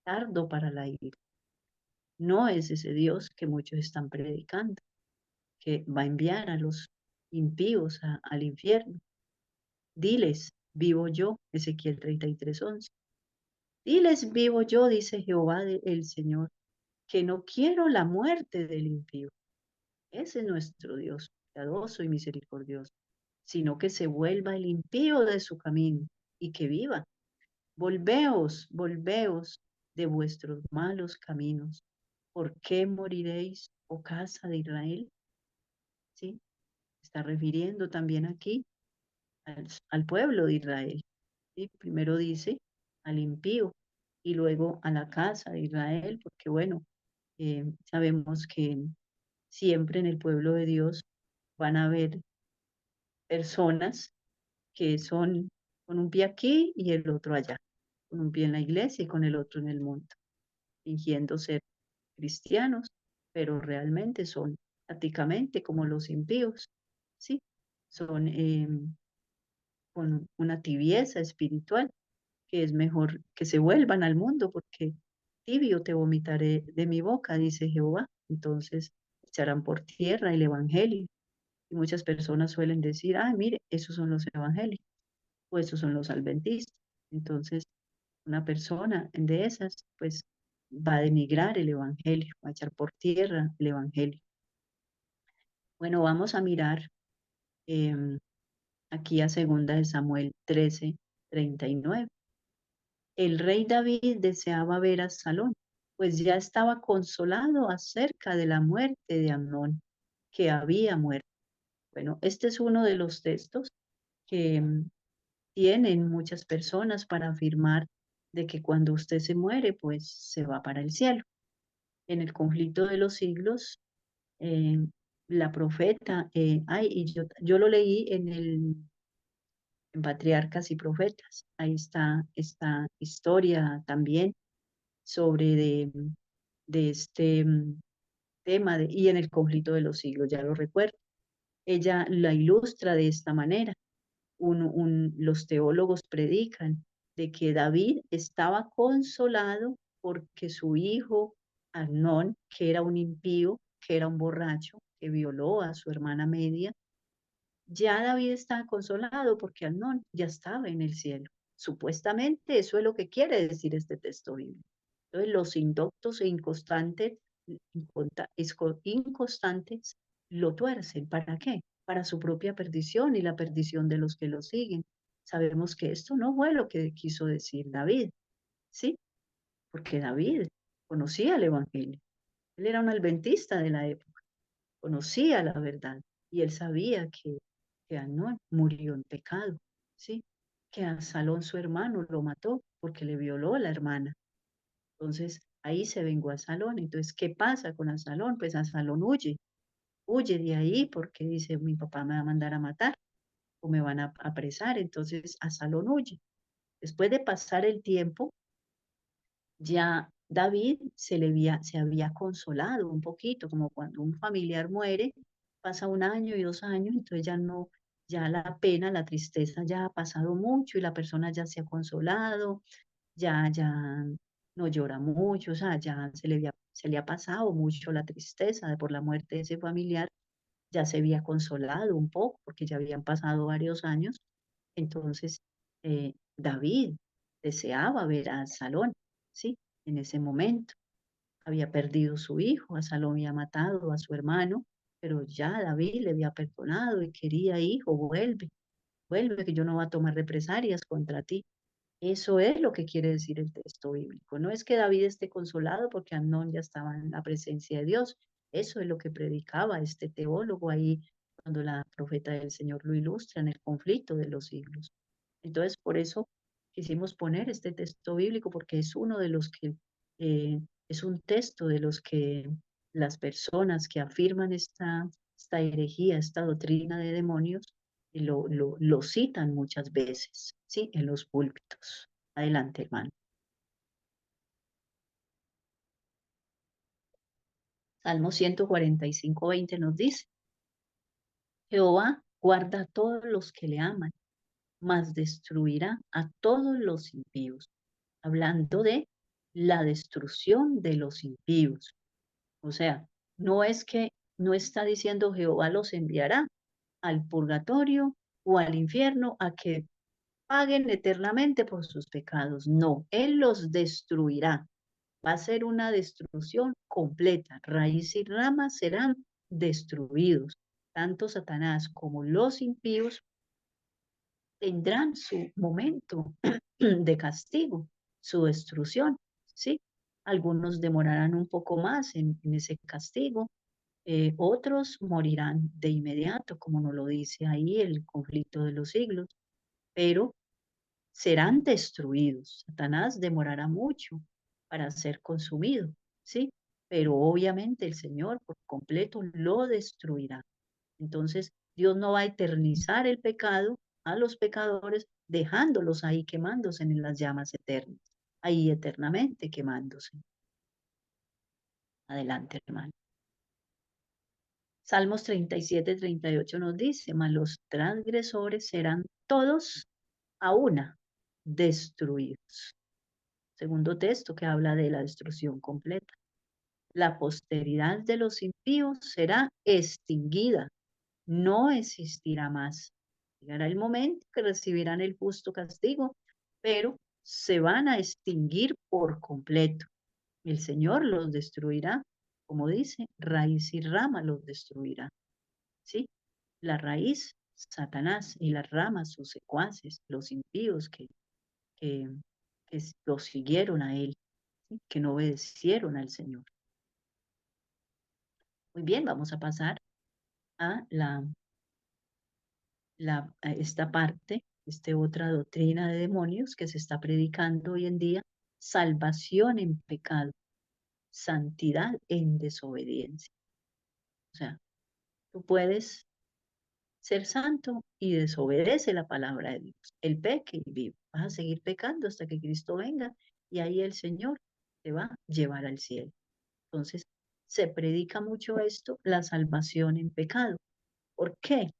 tardo para la ira. No es ese Dios que muchos están predicando, que va a enviar a los impíos al infierno. Diles, vivo yo, Ezequiel 33:11. Diles, vivo yo, dice Jehová el Señor, que no quiero la muerte del impío. Ese es nuestro Dios, piadoso y misericordioso, sino que se vuelva el impío de su camino y que viva. Volveos, volveos de vuestros malos caminos. ¿Por qué moriréis, oh casa de Israel? ¿Sí? Está refiriendo también aquí al pueblo de Israel. ¿Sí? Primero dice al impío y luego a la casa de Israel, porque bueno, sabemos que siempre en el pueblo de Dios van a haber personas que son con un pie aquí y el otro allá, con un pie en la iglesia y con el otro en el mundo, fingiendo ser cristianos, pero realmente son prácticamente como los impíos, ¿sí? Son con una tibieza espiritual, que es mejor que se vuelvan al mundo, porque tibio te vomitaré de mi boca, dice Jehová. Entonces echarán por tierra el evangelio. Y muchas personas suelen decir, ah, mire, esos son los evangélicos o esos son los adventistas. Entonces, Una persona de esas, pues va a denigrar el evangelio, va a echar por tierra el evangelio. Bueno, vamos a mirar aquí a segunda de Samuel 13:39. El rey David deseaba ver a Absalón, pues ya estaba consolado acerca de la muerte de Amnón, que había muerto. Bueno, este es uno de los textos que tienen muchas personas para afirmar de que cuando usted se muere, pues se va para el cielo. En el conflicto de los siglos, eh, la profeta, y yo lo leí en Patriarcas y Profetas. Ahí está esta historia también sobre de este tema y en el conflicto de los siglos, ya lo recuerdo. Ella la ilustra de esta manera. Los teólogos predican de que David estaba consolado porque su hijo Amnón, que era un impío, que era un borracho, que violó a su hermana media, ya David estaba consolado porque Amnón ya estaba en el cielo. Supuestamente eso es lo que quiere decir este texto bíblico. Entonces los indoctos e inconstantes lo tuercen. ¿Para qué? Para su propia perdición y la perdición de los que lo siguen. Sabemos que esto no fue lo que quiso decir David, ¿sí? Porque David conocía el Evangelio. Él era un adventista de la época, conocía la verdad y él sabía que Amnón murió en pecado, ¿sí? Que Absalón, su hermano, lo mató porque le violó a la hermana. Entonces, ahí se vengó Absalón. Entonces, ¿qué pasa con Absalón? Pues Absalón huye de ahí porque dice, mi papá me va a mandar a matar o me van a apresar. Entonces, Absalón huye. Después de pasar el tiempo, ya David se había consolado un poquito, como cuando un familiar muere, pasa 1 año y 2 años, entonces ya no, ya la pena, la tristeza ya ha pasado mucho y la persona ya se ha consolado, ya no llora mucho, o sea, ya se le ha pasado mucho la tristeza por la muerte de ese familiar, ya se había consolado un poco porque ya habían pasado varios años. Entonces, David deseaba ver a Absalón, ¿sí? En ese momento había perdido su hijo, Absalón había matado a su hermano, pero ya David le había perdonado y quería, hijo, vuelve, que yo no voy a tomar represalias contra ti. Eso es lo que quiere decir el texto bíblico. No es que David esté consolado porque Amnón ya estaba en la presencia de Dios. Eso es lo que predicaba este teólogo ahí cuando la profeta del Señor lo ilustra en el conflicto de los siglos. Entonces, por eso quisimos poner este texto bíblico porque es uno de los que, es un texto de los que las personas que afirman esta herejía, esta doctrina de demonios, lo citan muchas veces, ¿sí? En los púlpitos. Adelante, hermano. Salmo 145:20 nos dice, Jehová guarda a todos los que le aman, mas destruirá a todos los impíos. Hablando de la destrucción de los impíos. O sea, no está diciendo Jehová los enviará al purgatorio o al infierno a que paguen eternamente por sus pecados. No, Él los destruirá. Va a ser una destrucción completa. Raíz y ramas serán destruidos. Tanto Satanás como los impíos tendrán su momento de castigo, su destrucción, ¿sí? Algunos demorarán un poco más en ese castigo, otros morirán de inmediato, como nos lo dice ahí el conflicto de los siglos, pero serán destruidos. Satanás demorará mucho para ser consumido, ¿sí? Pero obviamente el Señor por completo lo destruirá. Entonces, Dios no va a eternizar el pecado a los pecadores, dejándolos ahí quemándose en las llamas eternas, ahí eternamente quemándose. Adelante, hermano. Salmos 37:38 nos dice, mas los transgresores serán todos a una destruidos. Segundo texto que habla de la destrucción completa. La posteridad de los impíos será extinguida, no existirá más. Llegará el momento que recibirán el justo castigo, pero se van a extinguir por completo. El Señor los destruirá, como dice, raíz y rama los destruirá. ¿Sí? La raíz, Satanás, y las ramas, sus secuaces, los impíos que, que lo siguieron a él, ¿sí? Que no obedecieron al Señor. Muy bien, vamos a pasar a a esta parte, esta otra doctrina de demonios que se está predicando hoy en día: salvación en pecado, santidad en desobediencia. O sea, tú puedes ser santo y desobedece la palabra de Dios. El peque y vive. Vas a seguir pecando hasta que Cristo venga y ahí el Señor te va a llevar al cielo. Entonces, se predica mucho esto, la salvación en pecado. ¿Por qué?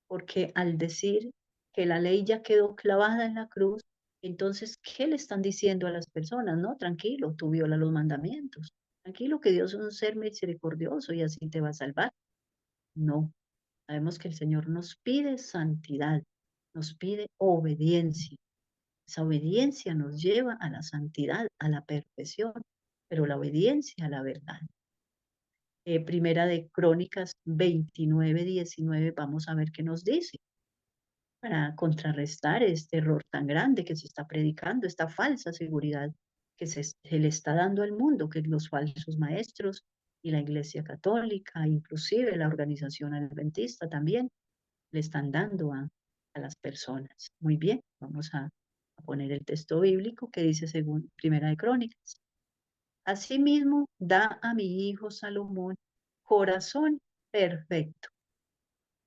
Porque al decir que la ley ya quedó clavada en la cruz, entonces, ¿qué le están diciendo a las personas? No, tranquilo, tú violas los mandamientos. Tranquilo, que Dios es un ser misericordioso y así te va a salvar. No, sabemos que el Señor nos pide santidad, nos pide obediencia. Esa obediencia nos lleva a la santidad, a la perfección, pero la obediencia a la verdad. Primera de Crónicas 29:19, vamos a ver qué nos dice para contrarrestar este error tan grande que se está predicando, esta falsa seguridad que se le está dando al mundo, que los falsos maestros y la Iglesia Católica, inclusive la organización adventista también, le están dando a las personas. Muy bien, vamos a poner el texto bíblico que dice según Primera de Crónicas. Asimismo, da a mi hijo Salomón corazón perfecto.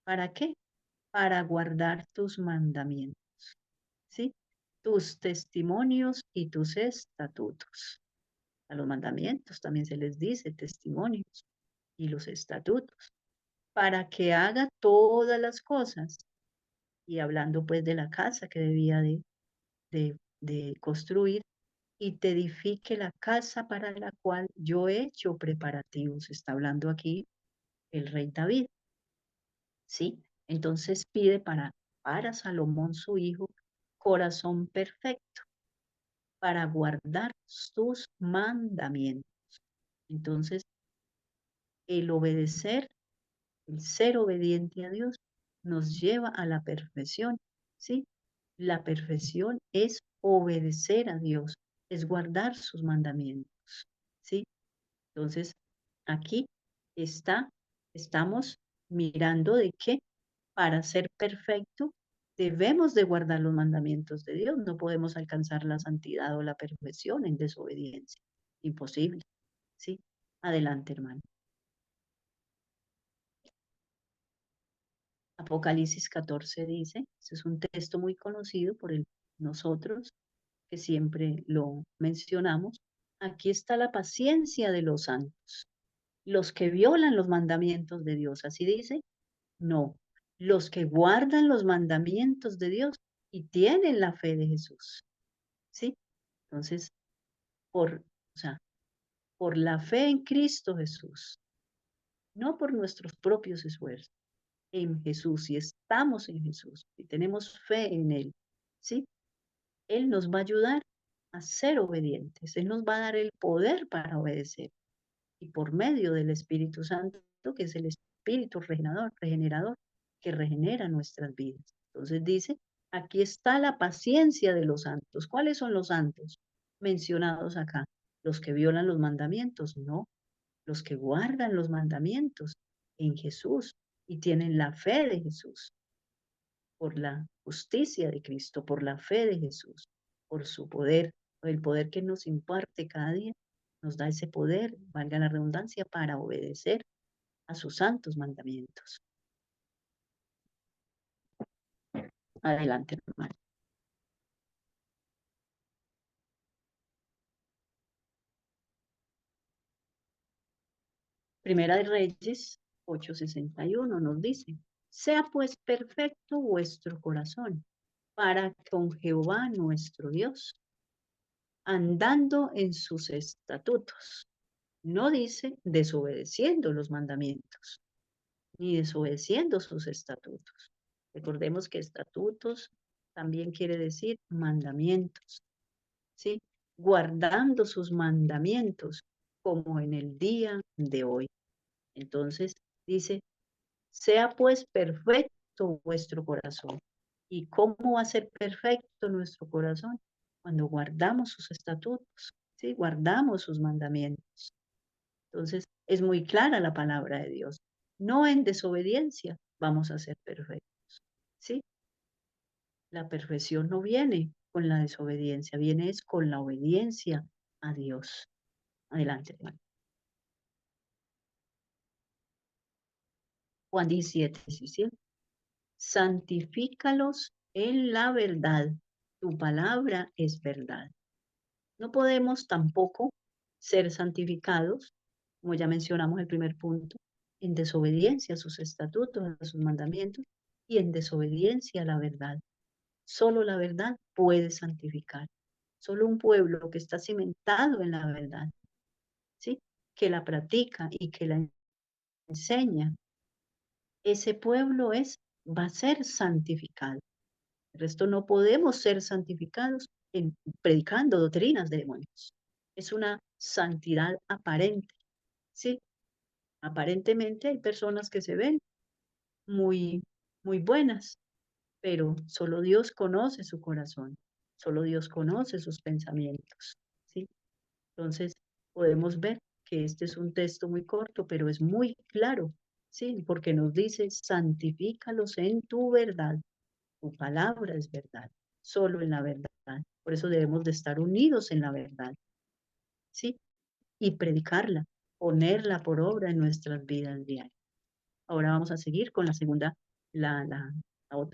¿Para qué? Para guardar tus mandamientos, ¿sí? Tus testimonios y tus estatutos. A los mandamientos también se les dice testimonios y los estatutos, para que haga todas las cosas. Y hablando pues de la casa que debía de construir, y te edifique la casa para la cual yo he hecho preparativos. Está hablando aquí el rey David, ¿sí? Entonces pide para Salomón su hijo corazón perfecto para guardar sus mandamientos. Entonces, el obedecer, el ser obediente a Dios, nos lleva a la perfección, ¿sí? La perfección es obedecer a Dios, es guardar sus mandamientos, ¿sí? Entonces, aquí estamos mirando de que para ser perfecto debemos de guardar los mandamientos de Dios. No podemos alcanzar la santidad o la perfección en desobediencia. Imposible, ¿sí? Adelante, hermano. Apocalipsis 14 dice, este es un texto muy conocido por nosotros, que siempre lo mencionamos. Aquí está la paciencia de los santos, los que violan los mandamientos de Dios. Así dice, no, los que guardan los mandamientos de Dios y tienen la fe de Jesús. ¿Sí? Entonces, o sea, por la fe en Cristo Jesús, no por nuestros propios esfuerzos, en Jesús, si estamos en Jesús, y tenemos fe en Él, ¿sí? Él nos va a ayudar a ser obedientes, Él nos va a dar el poder para obedecer, y por medio del Espíritu Santo, que es el Espíritu regenerador, que regenera nuestras vidas. Entonces dice, aquí está la paciencia de los santos. ¿Cuáles son los santos mencionados acá? Los que violan los mandamientos, no, los que guardan los mandamientos en Jesús y tienen la fe de Jesús, por la justicia de Cristo, por la fe de Jesús, por su poder, por el poder que nos imparte cada día, nos da ese poder, valga la redundancia, para obedecer a sus santos mandamientos. Adelante, hermano. Primera de Reyes 8:61 nos dice, sea pues perfecto vuestro corazón para con Jehová nuestro Dios, andando en sus estatutos. No dice desobedeciendo los mandamientos, ni desobedeciendo sus estatutos. Recordemos que estatutos también quiere decir mandamientos. ¿sí? Guardando sus mandamientos, como en el día de hoy. Entonces, dice, sea pues perfecto vuestro corazón. ¿Y cómo va a ser perfecto nuestro corazón? Cuando guardamos sus estatutos, ¿sí? Guardamos sus mandamientos. Entonces, es muy clara la palabra de Dios. No en desobediencia vamos a ser perfectos, ¿sí? La perfección no viene con la desobediencia, viene es con la obediencia a Dios. Adelante, hermano. Juan 17, 17. Santifícalos en la verdad. Tu palabra es verdad. No podemos tampoco ser santificados, como ya mencionamos el primer punto, en desobediencia a sus estatutos, a sus mandamientos y en desobediencia a la verdad. Solo la verdad puede santificar. Solo un pueblo que está cimentado en la verdad, ¿sí? Que la practica y que la enseña, ese pueblo va a ser santificado. El resto no podemos ser santificados predicando doctrinas de demonios. Es una santidad aparente, ¿sí? Aparentemente hay personas que se ven muy, muy buenas, pero solo Dios conoce su corazón, solo Dios conoce sus pensamientos, ¿sí? Entonces podemos ver que este es un texto muy corto, pero es muy claro, ¿sí? Porque nos dice, santifícalos en tu verdad. Tu palabra es verdad, solo en la verdad. Por eso debemos de estar unidos en la verdad, ¿sí? Y predicarla, ponerla por obra en nuestras vidas diarias. Ahora vamos a seguir con la segunda,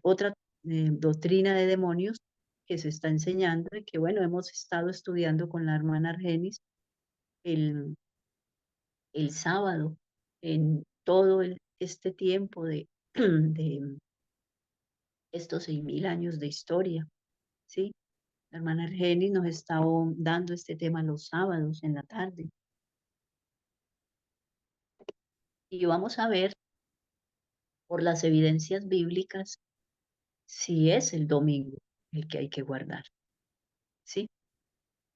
otra doctrina de demonios que se está enseñando y que, bueno, hemos estado estudiando con la hermana Argenis el, el sábado en todo este tiempo de estos 6000 años de historia, ¿sí? La hermana Argenis nos está dando este tema los sábados en la tarde. Y vamos a ver por las evidencias bíblicas si es el domingo el que hay que guardar. ¿Sí?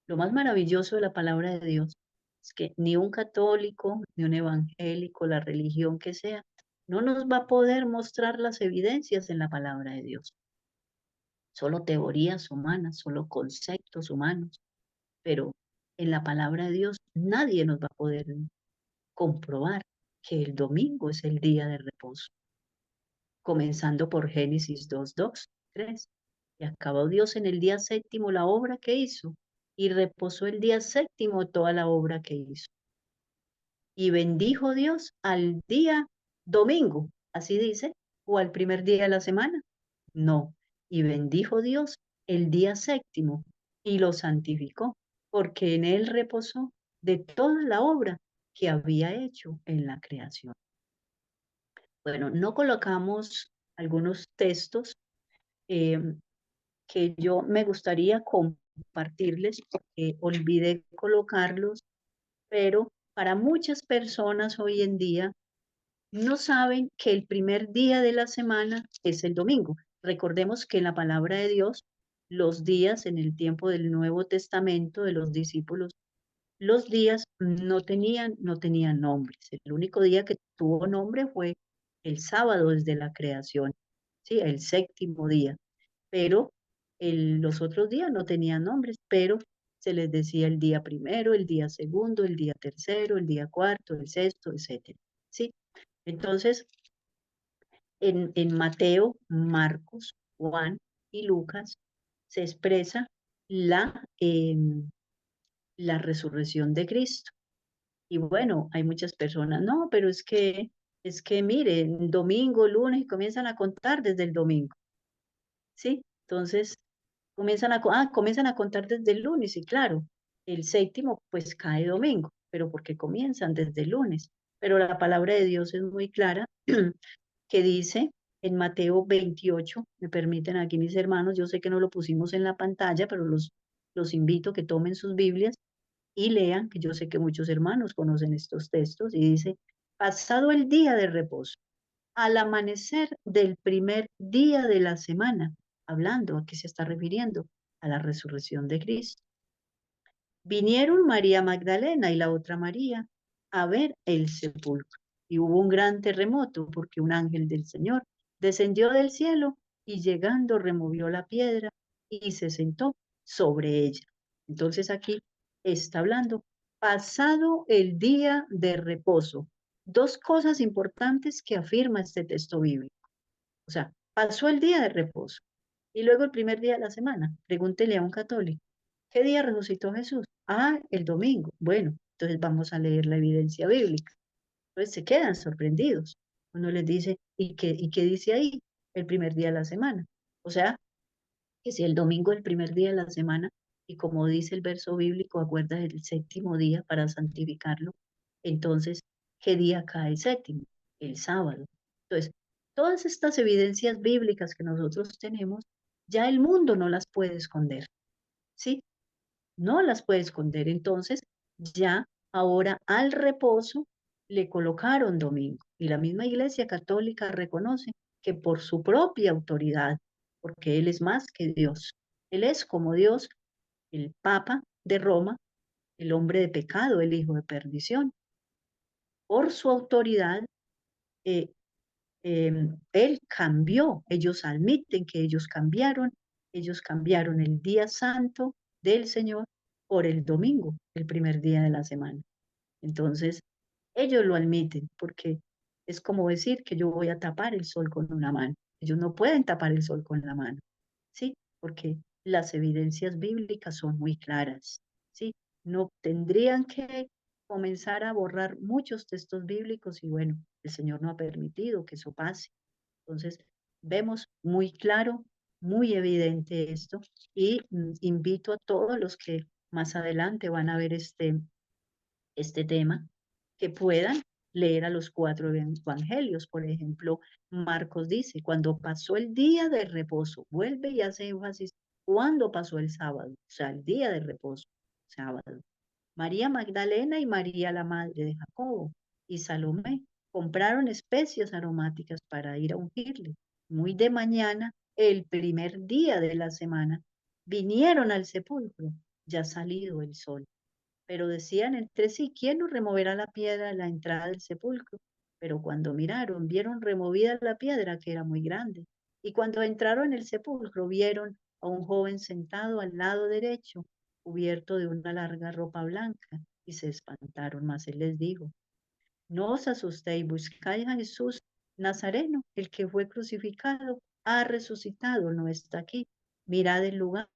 Lo más maravilloso de la palabra de Dios es que ni un católico, ni un evangélico, la religión que sea, no nos va a poder mostrar las evidencias en la palabra de Dios. Solo teorías humanas, solo conceptos humanos, pero en la palabra de Dios nadie nos va a poder comprobar que el domingo es el día de reposo, comenzando por Génesis 2:2, 3. Y acabó Dios en el día séptimo la obra que hizo, y reposó el día séptimo toda la obra que hizo. Y bendijo Dios al día domingo, así dice, o al primer día de la semana. No, y bendijo Dios el día séptimo y lo santificó, porque en él reposó de toda la obra que había hecho en la creación. Bueno, no colocamos algunos textos eh, que yo me gustaría compartirles porque olvidé colocarlos, pero para muchas personas hoy en día no saben que el primer día de la semana es el domingo. Recordemos que en la palabra de Dios, los días en el tiempo del Nuevo Testamento de los discípulos, los días no tenían nombres. El único día que tuvo nombre fue el sábado desde la creación, ¿sí? El séptimo día. Pero los otros días no tenían nombres, pero se les decía el día primero, el día segundo, el día tercero, el día cuarto, el sexto, etcétera, ¿sí? Entonces, en Mateo, Marcos, Juan y Lucas se expresa la resurrección de Cristo. Y bueno, hay muchas personas, no, pero es que miren, domingo, lunes, y comienzan a contar desde el domingo, ¿sí? Entonces, comienzan a contar desde el lunes, y claro, el séptimo pues cae domingo, pero porque comienzan desde el lunes. Pero la palabra de Dios es muy clara que dice en Mateo 28, me permiten aquí mis hermanos, yo sé que no lo pusimos en la pantalla, pero los invito a que tomen sus Biblias y lean, que yo sé que muchos hermanos conocen estos textos, y dice, pasado el día de reposo, al amanecer del primer día de la semana, hablando, ¿a qué se está refiriendo? A la resurrección de Cristo. Vinieron María Magdalena y la otra María a ver el sepulcro. Y hubo un gran terremoto porque un ángel del Señor descendió del cielo y llegando removió la piedra y se sentó sobre ella. Entonces aquí está hablando, pasado el día de reposo. Dos cosas importantes que afirma este texto bíblico. O sea, pasó el día de reposo y luego el primer día de la semana. Pregúntele a un católico, ¿qué día resucitó Jesús? Ah, el domingo. Bueno, entonces vamos a leer la evidencia bíblica. Entonces se quedan sorprendidos. Uno les dice, ¿y qué dice ahí? El primer día de la semana. O sea, que si el domingo es el primer día de la semana, y como dice el verso bíblico, acuerdas el séptimo día para santificarlo, entonces, ¿qué día cae el séptimo? El sábado. Entonces, todas estas evidencias bíblicas que nosotros tenemos, ya el mundo no las puede esconder, ¿sí? No las puede esconder. Entonces, ya ahora al reposo le colocaron domingo. Y la misma Iglesia Católica reconoce que por su propia autoridad, porque Él es más que Dios, Él es como Dios, el Papa de Roma, el hombre de pecado, el hijo de perdición. Por su autoridad, eh, Él cambió, ellos admiten que ellos cambiaron el día santo del Señor por el domingo, el primer día de la semana. Entonces, ellos lo admiten porque es como decir que yo voy a tapar el sol con una mano. Ellos no pueden tapar el sol con la mano, ¿sí? Porque las evidencias bíblicas son muy claras, ¿sí? No tendrían que comenzar a borrar muchos textos bíblicos y bueno, el Señor no ha permitido que eso pase. Entonces, vemos muy claro, muy evidente esto y invito a todos los que más adelante van a ver este tema, que puedan leer a los cuatro evangelios. Por ejemplo, Marcos dice, cuando pasó el día de reposo, vuelve y hace énfasis, cuando pasó el sábado, o sea, el día de reposo, sábado. María Magdalena y María la madre de Jacobo y Salomé compraron especias aromáticas para ir a ungirle. Muy de mañana, el primer día de la semana, vinieron al sepulcro, ya salido el sol. Pero decían entre sí, ¿quién nos removerá la piedra de la entrada del sepulcro? Pero cuando miraron, vieron removida la piedra, que era muy grande. Y cuando entraron en el sepulcro, vieron a un joven sentado al lado derecho, cubierto de una larga ropa blanca, y se espantaron. Mas él les dijo, no os asustéis, buscáis a Jesús Nazareno, el que fue crucificado, ha resucitado, no está aquí. Mirad el lugar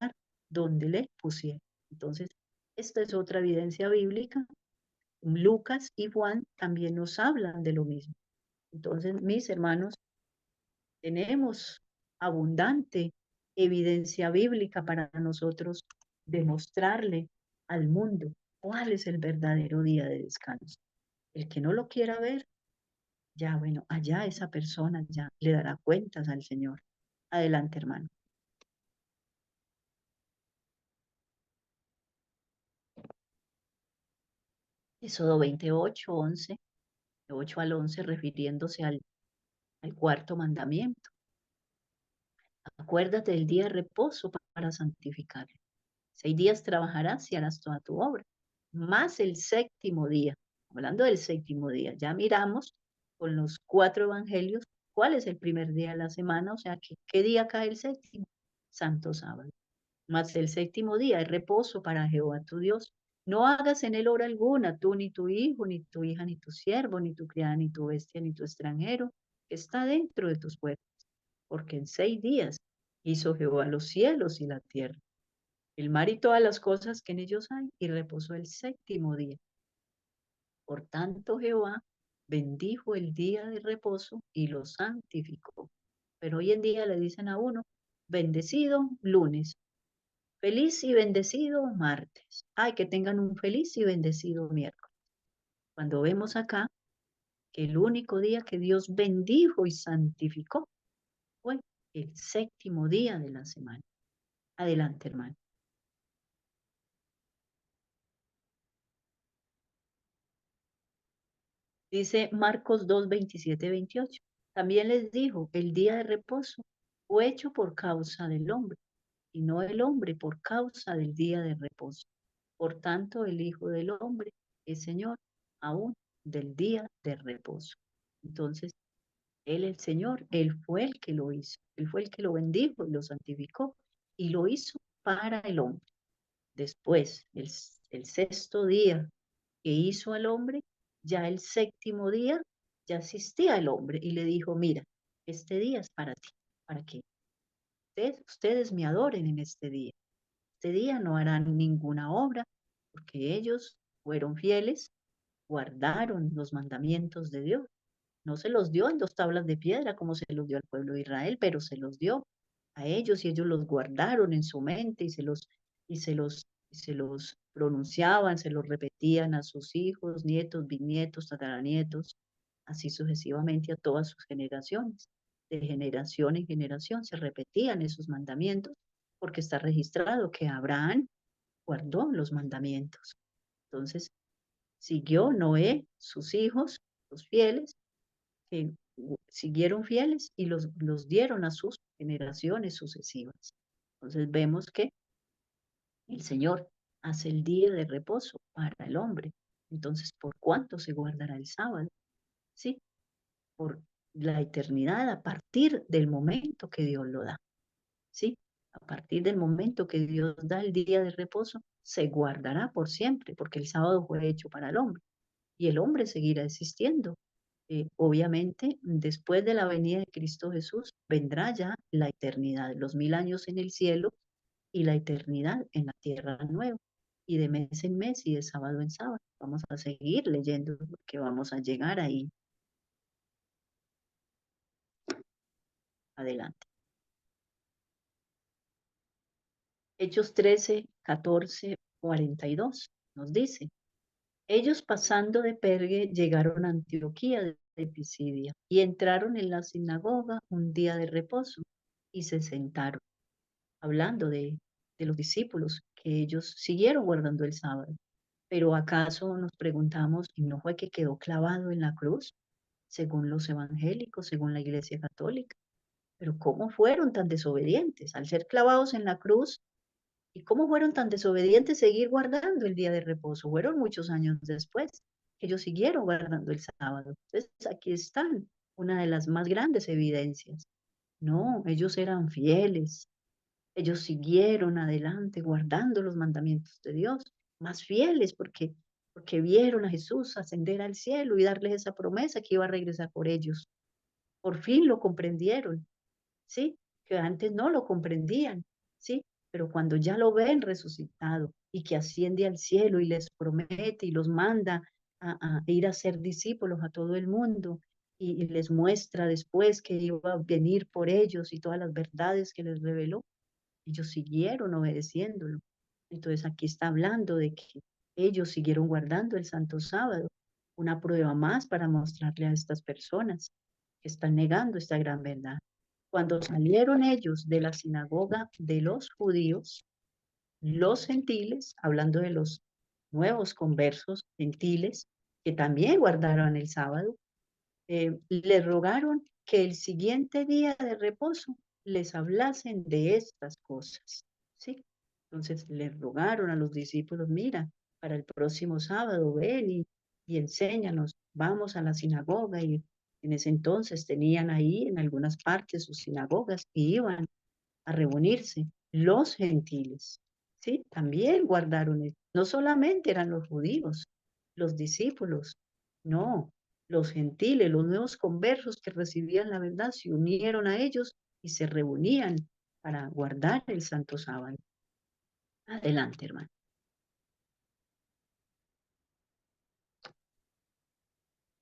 donde le pusieron. Entonces, esta es otra evidencia bíblica. Lucas y Juan también nos hablan de lo mismo. Entonces, mis hermanos, tenemos abundante evidencia bíblica para nosotros demostrarle al mundo cuál es el verdadero día de descanso. El que no lo quiera ver, ya bueno, allá esa persona ya le dará cuentas al Señor. Adelante, hermano. Éxodo 28, 11, de 8 al 11, refiriéndose al cuarto mandamiento. Acuérdate del día de reposo para santificarlo. 6 días trabajarás y harás toda tu obra. Más el séptimo día. Hablando del séptimo día, ya miramos con los cuatro evangelios cuál es el primer día de la semana, o sea, ¿qué día cae el séptimo? Santo sábado. Mas el séptimo día es reposo para Jehová tu Dios. No hagas en él obra alguna, tú ni tu hijo, ni tu hija, ni tu siervo, ni tu criada, ni tu bestia, ni tu extranjero, que está dentro de tus puertas. Porque en 6 días hizo Jehová los cielos y la tierra, el mar y todas las cosas que en ellos hay, y reposó el séptimo día. Por tanto, Jehová bendijo el día de reposo y lo santificó. Pero hoy en día le dicen a uno, bendecido lunes, feliz y bendecido martes. Ay, que tengan un feliz y bendecido miércoles. Cuando vemos acá que el único día que Dios bendijo y santificó fue el séptimo día de la semana. Adelante, hermano. Dice Marcos 2, 27, 28. También les dijo, el día de reposo fue hecho por causa del hombre, y no el hombre por causa del día de reposo. Por tanto, el Hijo del Hombre es Señor aún del día de reposo. Entonces, Él, el Señor, Él fue el que lo hizo. Él fue el que lo bendijo y lo santificó y lo hizo para el hombre. Después, el sexto día que hizo al hombre, ya el séptimo día, ya asistía el hombre y le dijo, mira, este día es para ti, para que ustedes me adoren en este día. Este día no harán ninguna obra, porque ellos fueron fieles, guardaron los mandamientos de Dios. No se los dio en 2 tablas de piedra como se los dio al pueblo de Israel, pero se los dio a ellos y ellos los guardaron en su mente y se los pronunciaban, se los repetían a sus hijos, nietos, bisnietos, tataranietos, así sucesivamente a todas sus generaciones. De generación en generación se repetían esos mandamientos porque está registrado que Abraham guardó los mandamientos. Entonces, siguió Noé, sus hijos, los fieles, que siguieron fieles y los dieron a sus generaciones sucesivas. Entonces vemos que el Señor hace el día de reposo para el hombre. Entonces, ¿por cuánto se guardará el sábado? Sí, por la eternidad a partir del momento que Dios lo da. Sí, a partir del momento que Dios da el día de reposo, se guardará por siempre, porque el sábado fue hecho para el hombre y el hombre seguirá existiendo. Obviamente, después de la venida de Cristo Jesús, vendrá ya la eternidad, los 1000 años en el cielo y la eternidad en la tierra nueva. Y de mes en mes y de sábado en sábado. Vamos a seguir leyendo porque vamos a llegar ahí adelante. Hechos 13, 14, 42 nos dice, ellos pasando de Pergue llegaron a Antioquía de Pisidia y entraron en la sinagoga un día de reposo y se sentaron, hablando de los discípulos, que ellos siguieron guardando el sábado. Pero ¿acaso nos preguntamos, y no fue que quedó clavado en la cruz, según los evangélicos, según la Iglesia Católica? Pero ¿cómo fueron tan desobedientes al ser clavados en la cruz? ¿Y cómo fueron tan desobedientes seguir guardando el día de reposo? Fueron muchos años después que ellos siguieron guardando el sábado. Entonces aquí están una de las más grandes evidencias. No, ellos eran fieles, ellos siguieron adelante guardando los mandamientos de Dios, más fieles porque vieron a Jesús ascender al cielo y darles esa promesa que iba a regresar por ellos. Por fin lo comprendieron, ¿sí? Que antes no lo comprendían, ¿sí? Pero cuando ya lo ven resucitado y que asciende al cielo y les promete y los manda a ir a ser discípulos a todo el mundo y les muestra después que iba a venir por ellos y todas las verdades que les reveló, ellos siguieron obedeciéndolo. Entonces aquí está hablando de que ellos siguieron guardando el Santo Sábado, una prueba más para mostrarle a estas personas que están negando esta gran verdad. Cuando salieron ellos de la sinagoga de los judíos, los gentiles, hablando de los nuevos conversos gentiles, que también guardaron el sábado, le rogaron que el siguiente día de reposo les hablasen de estas cosas, ¿sí? Entonces le rogaron a los discípulos, mira, para el próximo sábado ven y enséñanos, vamos a la sinagoga y en ese entonces tenían ahí en algunas partes sus sinagogas y iban a reunirse los gentiles, ¿sí? También guardaron, no solamente eran los judíos, los discípulos, no, los gentiles, los nuevos conversos que recibían la verdad se unieron a ellos y se reunían para guardar el santo sábado. Adelante, hermano.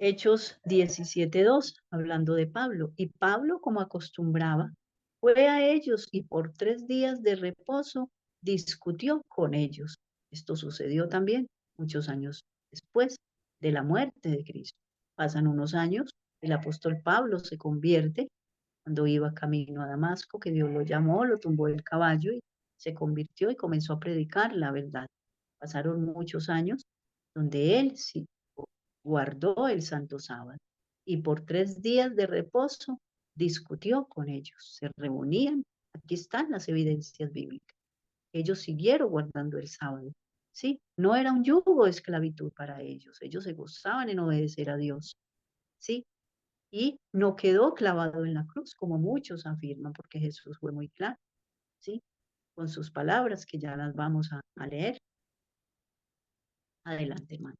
Hechos 17:2, hablando de Pablo. Y Pablo, como acostumbraba, fue a ellos y por 3 días de reposo discutió con ellos. Esto sucedió también muchos años después de la muerte de Cristo. Pasan unos años, el apóstol Pablo se convierte cuando iba camino a Damasco, que Dios lo llamó, lo tumbó del caballo y se convirtió y comenzó a predicar la verdad. Pasaron muchos años donde él sí guardó el santo sábado y por 3 días de reposo discutió con ellos, se reunían. Aquí están las evidencias bíblicas. Ellos siguieron guardando el sábado, ¿sí? No era un yugo de esclavitud para ellos se gozaban en obedecer a Dios, ¿sí? Y no quedó clavado en la cruz, como muchos afirman, porque Jesús fue muy claro, ¿sí? Con sus palabras, que ya las vamos a leer. Adelante, hermano.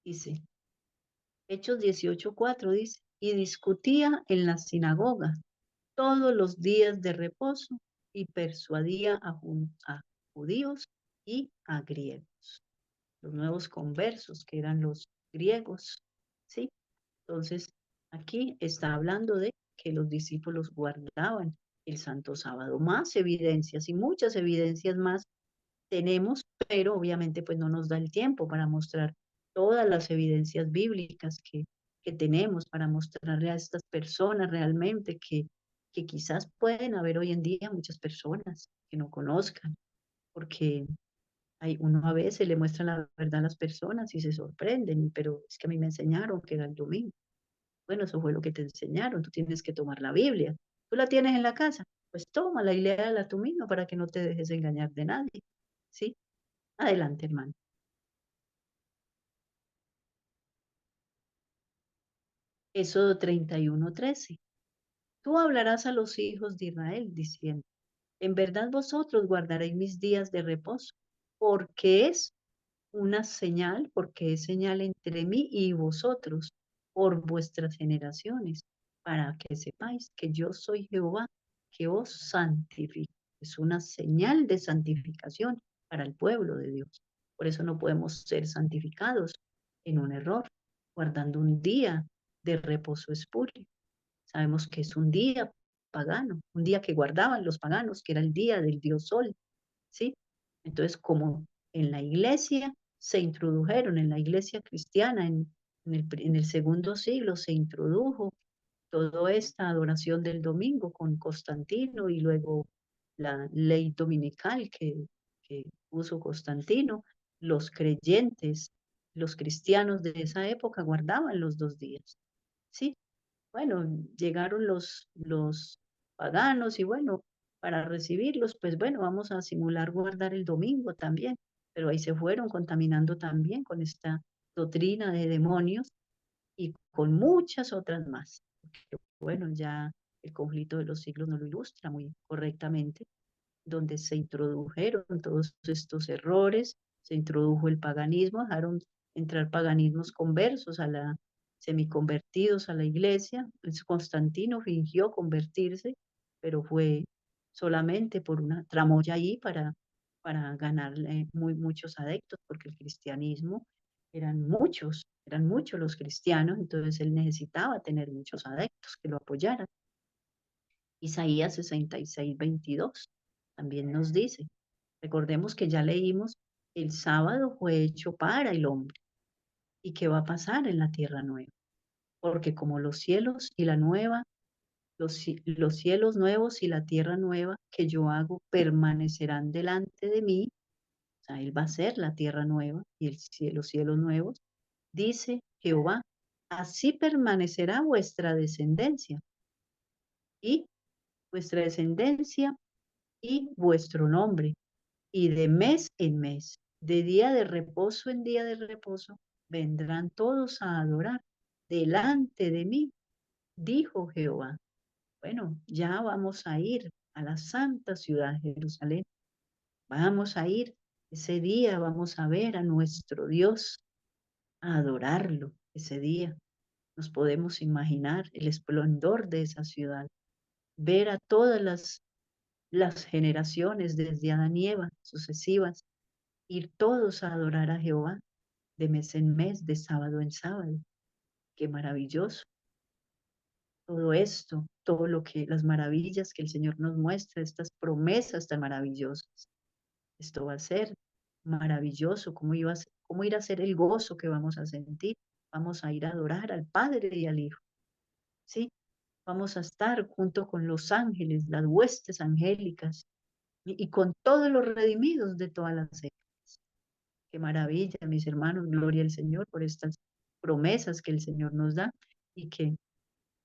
Dice, Hechos 18:4 dice, y discutía en la sinagoga todos los días de reposo y persuadía a judíos y a griegos, los nuevos conversos que eran los griegos, ¿sí? Entonces, aquí está hablando de que los discípulos guardaban el Santo Sábado. Más evidencias y muchas evidencias más tenemos, pero obviamente pues no nos da el tiempo para mostrar todas las evidencias bíblicas que tenemos para mostrarle a estas personas realmente que quizás pueden haber hoy en día muchas personas que no conozcan, porque hay, uno a veces le muestra la verdad a las personas y se sorprenden, pero es que a mí me enseñaron que era el domingo. Bueno, eso fue lo que te enseñaron, tú tienes que tomar la Biblia. ¿Tú la tienes en la casa? Pues tómala y léala tú misma para que no te dejes engañar de nadie, ¿sí? Adelante, hermano. Éxodo 31:13. Tú hablarás a los hijos de Israel diciendo, en verdad vosotros guardaréis mis días de reposo, porque es una señal, porque es señal entre mí y vosotros por vuestras generaciones, para que sepáis que yo soy Jehová, que os santifico. Es una señal de santificación para el pueblo de Dios. Por eso no podemos ser santificados en un error, guardando un día de reposo espurio. Sabemos que es un día pagano, un día que guardaban los paganos, que era el día del dios Sol, ¿sí? Entonces, como en la iglesia se introdujeron, en la iglesia cristiana, en el segundo siglo se introdujo toda esta adoración del domingo con Constantino y luego la ley dominical que puso Constantino, los creyentes, los cristianos de esa época guardaban los 2 días, ¿sí? Bueno, llegaron los paganos y bueno, para recibirlos, pues bueno, vamos a simular guardar el domingo también, pero ahí se fueron contaminando también con esta doctrina de demonios y con muchas otras más. Porque, bueno, ya el conflicto de los siglos nos lo ilustra muy correctamente, donde se introdujeron todos estos errores, se introdujo el paganismo, dejaron entrar paganismos conversos a la semiconvertidos a la iglesia. Constantino fingió convertirse, pero fue solamente por una tramoya ahí para ganarle muchos adeptos, porque el cristianismo eran muchos los cristianos, entonces él necesitaba tener muchos adeptos que lo apoyaran. Isaías 66:22 también nos dice, recordemos que ya leímos, el sábado fue hecho para el hombre. ¿Y qué va a pasar en la tierra nueva? Porque como los cielos y la nueva, los cielos nuevos y la tierra nueva que yo hago permanecerán delante de mí, o sea, Él va a ser la tierra nueva y los cielos nuevos, dice Jehová, así permanecerá vuestra descendencia y vuestra descendencia y vuestro nombre, y de mes en mes, de día de reposo en día de reposo, vendrán todos a adorar delante de mí, dijo Jehová. Bueno, ya vamos a ir a la santa ciudad Jerusalén. Vamos a ir ese día, vamos a ver a nuestro Dios, a adorarlo ese día. Nos podemos imaginar el esplendor de esa ciudad, ver a todas las generaciones desde Adán y Eva sucesivas, ir todos a adorar a Jehová de mes en mes, de sábado en sábado. Qué maravilloso todo esto, todo lo que, las maravillas que el Señor nos muestra, estas promesas tan maravillosas. Esto va a ser maravilloso, cómo ir a ser el gozo que vamos a sentir. Vamos a ir a adorar al Padre y al Hijo, ¿sí? Vamos a estar junto con los ángeles, las huestes angélicas y con todos los redimidos de todas las épocas. Qué maravilla, mis hermanos, gloria al Señor por estas promesas que el Señor nos da y que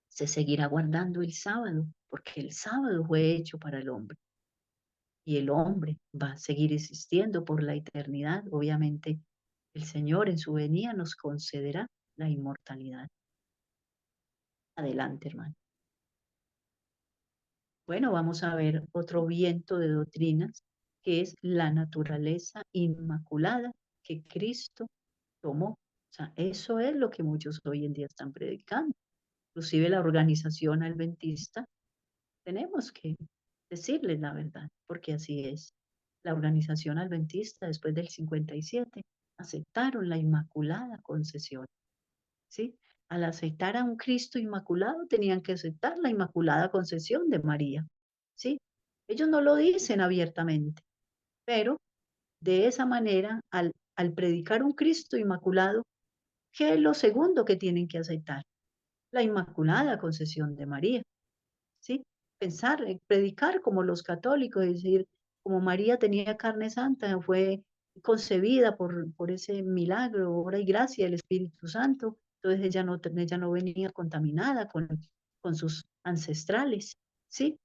se seguirá guardando el sábado, porque el sábado fue hecho para el hombre. y el hombre va a seguir existiendo por la eternidad. Obviamente, el Señor en su venida nos concederá la inmortalidad. Adelante, hermano. Bueno, vamos a ver otro viento de doctrinas, que es la naturaleza inmaculada que Cristo tomó. O sea, eso es lo que muchos hoy en día están predicando. Inclusive la organización adventista, tenemos que decirles la verdad, porque así es. La organización adventista, después del 57, aceptaron la inmaculada concesión, ¿sí? Al aceptar a un Cristo inmaculado, tenían que aceptar la inmaculada concesión de María, ¿sí? Ellos no lo dicen abiertamente, pero de esa manera, al predicar un Cristo inmaculado, ¿qué es lo segundo que tienen que aceptar? La inmaculada concesión de María, ¿sí? Pensar, predicar como los católicos, es decir, como María tenía carne santa, fue concebida por ese milagro, obra y gracia del Espíritu Santo, entonces ella no venía contaminada con sus ancestrales, ¿sí?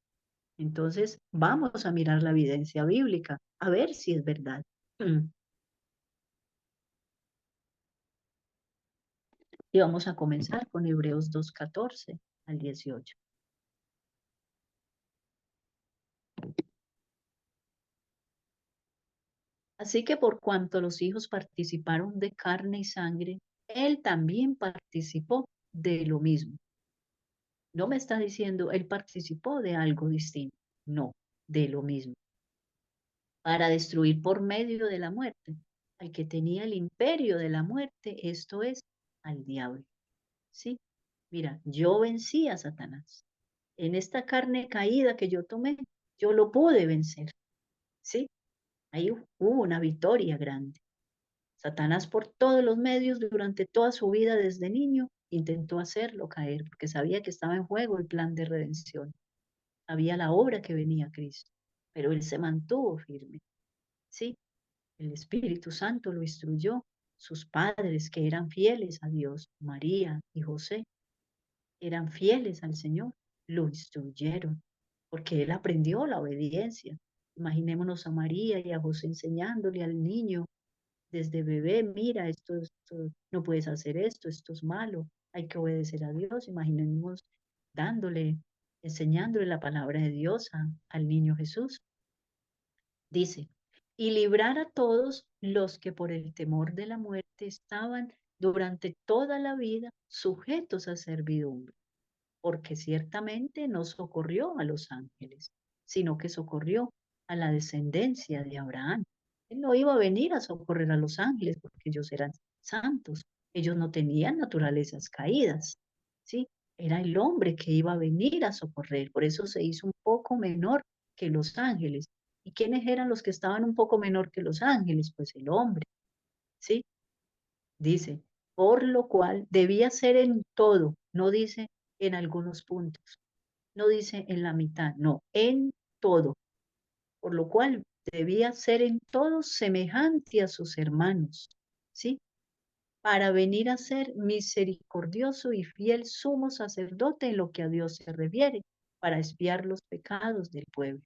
Entonces vamos a mirar la evidencia bíblica, a ver si es verdad. Y vamos a comenzar con Hebreos 2:14 al 18. Así que por cuanto los hijos participaron de carne y sangre, él también participó de lo mismo. No me está diciendo, él participó de algo distinto. No, de lo mismo. Para destruir por medio de la muerte al que tenía el imperio de la muerte, esto es, al diablo. ¿Sí? Mira, yo vencí a Satanás. En esta carne caída que yo tomé, yo lo pude vencer. ¿Sí? Ahí hubo una victoria grande. Satanás por todos los medios durante toda su vida desde niño intentó hacerlo caer porque sabía que estaba en juego el plan de redención, sabía la obra que venía Cristo, pero él se mantuvo firme. Sí, el Espíritu Santo lo instruyó, sus padres que eran fieles a Dios, María y José, eran fieles al Señor, lo instruyeron porque él aprendió la obediencia. Imaginémonos a María y a José enseñándole al niño desde bebé, mira, no puedes hacer esto es malo, hay que obedecer a Dios. Imaginemos dándole, enseñándole la palabra de Dios al niño Jesús. Dice, y librar a todos los que por el temor de la muerte estaban durante toda la vida sujetos a servidumbre, porque ciertamente no socorrió a los ángeles, sino que socorrió a la descendencia de Abraham. Él no iba a venir a socorrer a los ángeles porque ellos eran santos, ellos no tenían naturalezas caídas, ¿sí? Era el hombre que iba a venir a socorrer, por eso se hizo un poco menor que los ángeles. ¿Y quiénes eran los que estaban un poco menor que los ángeles? Pues el hombre, ¿sí? Dice, por lo cual debía ser en todo, no dice en algunos puntos, no dice en la mitad, no, en todo, por lo cual debía ser en todo semejante a sus hermanos, ¿sí? Para venir a ser misericordioso y fiel sumo sacerdote en lo que a Dios se refiere, para expiar los pecados del pueblo.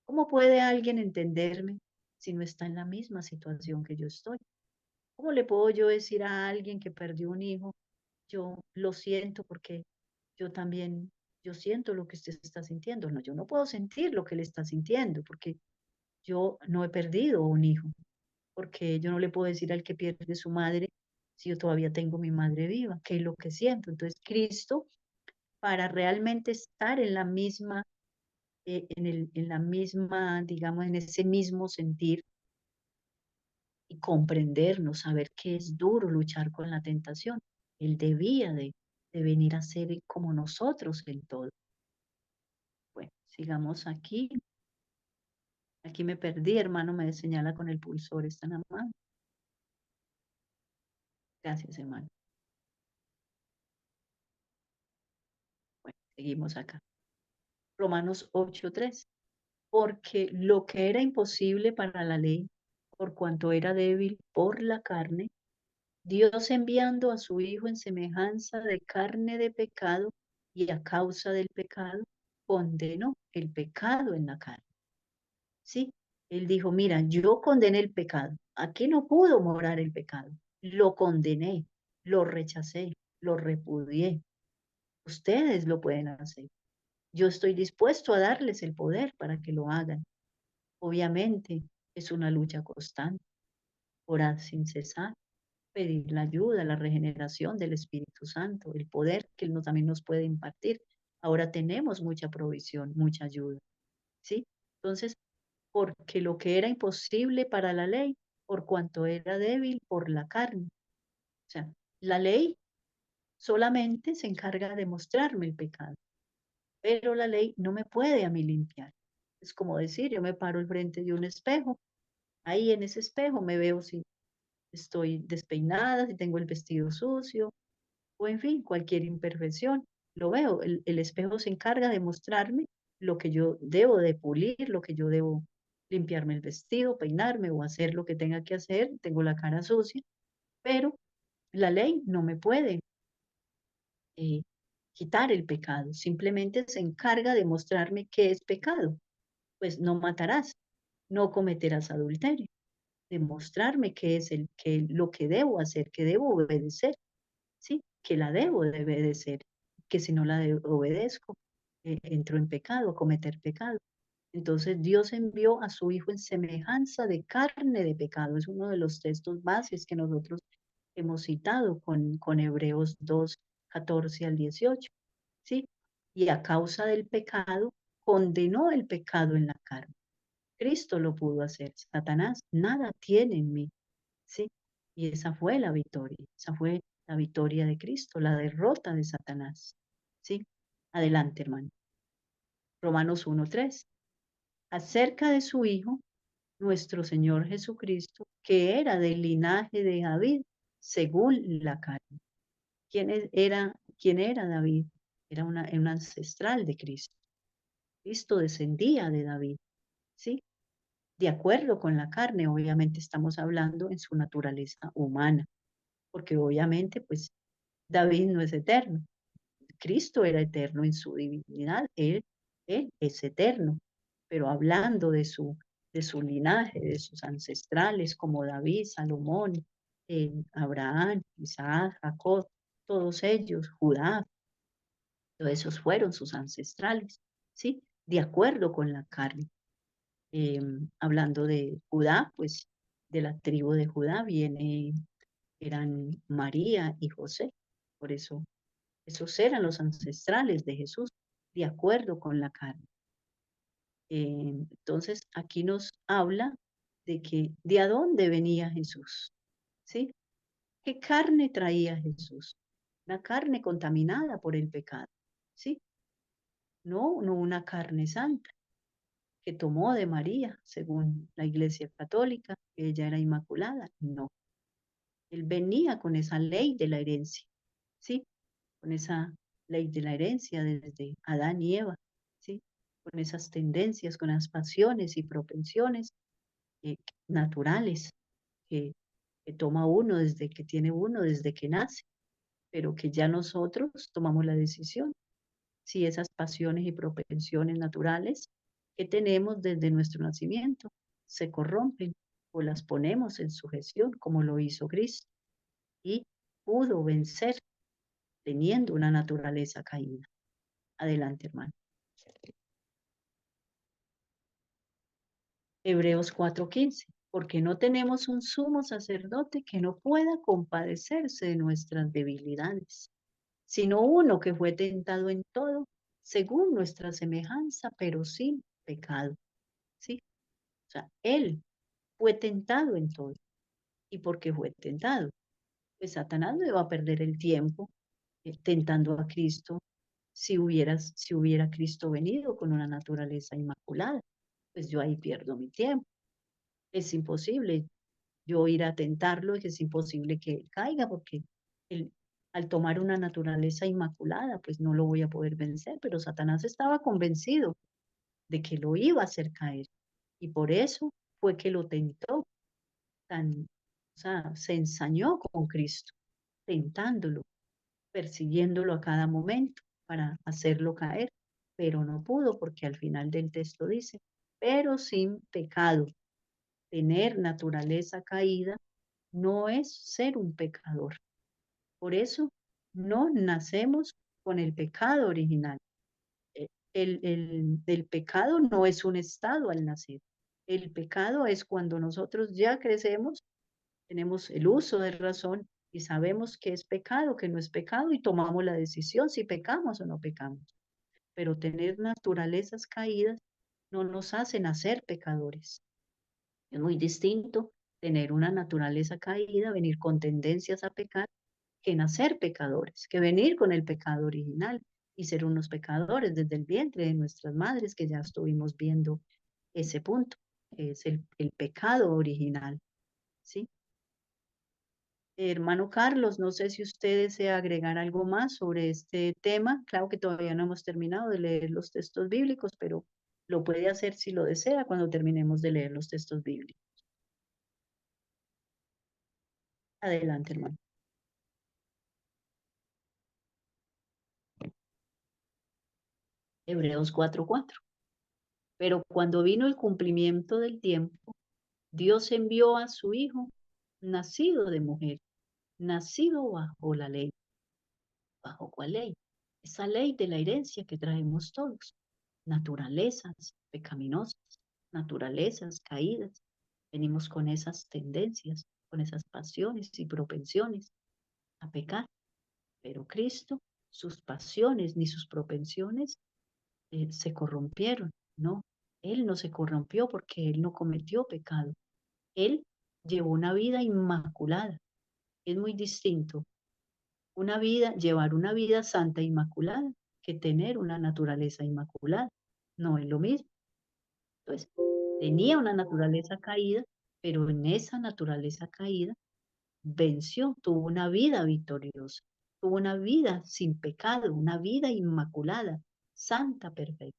¿Cómo puede alguien entenderme si no está en la misma situación que yo estoy? ¿Cómo le puedo yo decir a alguien que perdió un hijo, yo lo siento porque yo también, yo siento lo que usted está sintiendo? No, yo no puedo sentir lo que él está sintiendo porque yo no he perdido un hijo, porque yo no le puedo decir al que pierde su madre si yo todavía tengo mi madre viva, qué es lo que siento. Entonces, Cristo, para realmente estar en la misma, en la misma, digamos, en ese mismo sentir, y comprendernos, saber que es duro luchar con la tentación. Él debía de venir a ser como nosotros en todo. Bueno, sigamos aquí. Aquí me perdí, hermano, me señala con el pulsor, está en la mano. Gracias, hermano. Bueno, seguimos acá. Romanos 8:3. Porque lo que era imposible para la ley, por cuanto era débil por la carne, Dios enviando a su Hijo en semejanza de carne de pecado y a causa del pecado, condenó el pecado en la carne. ¿sí? Él dijo, mira, yo condené el pecado. Aquí no pudo morar el pecado. Lo condené, lo rechacé, lo repudié. Ustedes lo pueden hacer. Yo estoy dispuesto a darles el poder para que lo hagan. Obviamente es una lucha constante, orar sin cesar, pedir la ayuda, la regeneración del Espíritu Santo, el poder que Él también nos puede impartir. Ahora tenemos mucha provisión, mucha ayuda, ¿sí? Entonces, porque lo que era imposible para la ley, por cuanto era débil por la carne. O sea, la ley solamente se encarga de mostrarme el pecado, pero la ley no me puede a mí limpiar. Es como decir, yo me paro al frente de un espejo, ahí en ese espejo me veo si estoy despeinada, si tengo el vestido sucio, o en fin, cualquier imperfección. Lo veo, el espejo se encarga de mostrarme lo que yo debo de pulir, lo que yo debo limpiarme el vestido, peinarme o hacer lo que tenga que hacer, tengo la cara sucia, pero la ley no me puede eh, quitar el pecado, simplemente se encarga de mostrarme qué es pecado. Pues no matarás, no cometerás adulterio, demostrarme qué es lo que debo hacer, que debo obedecer, ¿sí? Que la debo de obedecer, que si no la obedezco, entro en pecado, a cometer pecado. Entonces Dios envió a su Hijo en semejanza de carne de pecado. Es uno de los textos bases que nosotros hemos citado con Hebreos 2, 14 al 18, ¿sí? Y a causa del pecado, condenó el pecado en la carne. Cristo lo pudo hacer. Satanás nada tiene en mí, ¿sí? Y esa fue la victoria. Esa fue la victoria de Cristo, la derrota de Satanás, ¿sí? Adelante, hermano. Romanos 1:3. Acerca de su Hijo, nuestro Señor Jesucristo, que era del linaje de David, según la carne. ¿Quién era David? Era un ancestral de Cristo. Cristo descendía de David, ¿sí? De acuerdo con la carne, obviamente estamos hablando en su naturaleza humana, porque obviamente, pues, David no es eterno. Cristo era eterno en su divinidad, él es eterno, pero hablando de su linaje, de sus ancestrales como David, Salomón, Abraham, Isaac, Jacob, todos ellos, Judá, todos esos fueron sus ancestrales, ¿sí? De acuerdo con la carne. Hablando de Judá, pues de la tribu de Judá eran María y José, por eso esos eran los ancestrales de Jesús, de acuerdo con la carne. Entonces, aquí nos habla de que de a dónde venía Jesús, ¿sí? ¿Qué carne traía Jesús? La carne contaminada por el pecado, ¿sí? No una carne santa que tomó de María, según la Iglesia Católica, que ella era inmaculada. No, él venía con esa ley de la herencia, ¿sí? Con esa ley de la herencia desde Adán y Eva, ¿sí? Con esas tendencias, con las pasiones y propensiones eh, naturales que, que toma uno desde que tiene uno, desde que nace, pero que ya nosotros tomamos la decisión si esas pasiones y propensiones naturales que tenemos desde nuestro nacimiento se corrompen o las ponemos en sujeción como lo hizo Cristo y pudo vencer teniendo una naturaleza caída. Adelante, hermano. Hebreos 4:15, porque no tenemos un sumo sacerdote que no pueda compadecerse de nuestras debilidades, sino uno que fue tentado en todo, según nuestra semejanza, pero sin pecado. ¿Sí? O sea, él fue tentado en todo. ¿Y por qué fue tentado? Pues Satanás no iba a perder el tiempo tentando a Cristo si hubiera Cristo venido con una naturaleza inmaculada. Pues yo ahí pierdo mi tiempo. Es imposible yo ir a tentarlo y es imposible que él caiga porque él, al tomar una naturaleza inmaculada, pues no lo voy a poder vencer. Pero Satanás estaba convencido de que lo iba a hacer caer y por eso fue que lo tentó o sea, se ensañó con Cristo, tentándolo, persiguiéndolo a cada momento para hacerlo caer, pero no pudo porque al final del texto dice, pero sin pecado. Tener naturaleza caída no es ser un pecador. Por eso no nacemos con el pecado original. El pecado no es un estado al nacer. El pecado es cuando nosotros ya crecemos, tenemos el uso de razón y sabemos que es pecado, que no es pecado y tomamos la decisión si pecamos o no pecamos. Pero tener naturalezas caídas no nos hace nacer pecadores. Es muy distinto tener una naturaleza caída, venir con tendencias a pecar, que nacer pecadores, que venir con el pecado original y ser unos pecadores desde el vientre de nuestras madres, que ya estuvimos viendo ese punto, es el pecado original, ¿sí? Hermano Carlos, no sé si usted desea agregar algo más sobre este tema. Claro que todavía no hemos terminado de leer los textos bíblicos, pero lo puede hacer si lo desea cuando terminemos de leer los textos bíblicos. Adelante, hermano. Hebreos 4:4. Pero cuando vino el cumplimiento del tiempo, Dios envió a su Hijo, nacido de mujer, nacido bajo la ley. ¿Bajo cuál ley? Esa ley de la herencia que traemos todos. Naturalezas pecaminosas, naturalezas caídas. Venimos con esas tendencias, con esas pasiones y propensiones a pecar. Pero Cristo, sus pasiones ni sus propensiones se corrompieron. No, Él no se corrompió porque Él no cometió pecado. Él llevó una vida inmaculada. Es muy distinto llevar una vida santa e inmaculada que tener una naturaleza inmaculada. No es lo mismo. Entonces, tenía una naturaleza caída, pero en esa naturaleza caída venció, tuvo una vida victoriosa, tuvo una vida sin pecado, una vida inmaculada, santa, perfecta,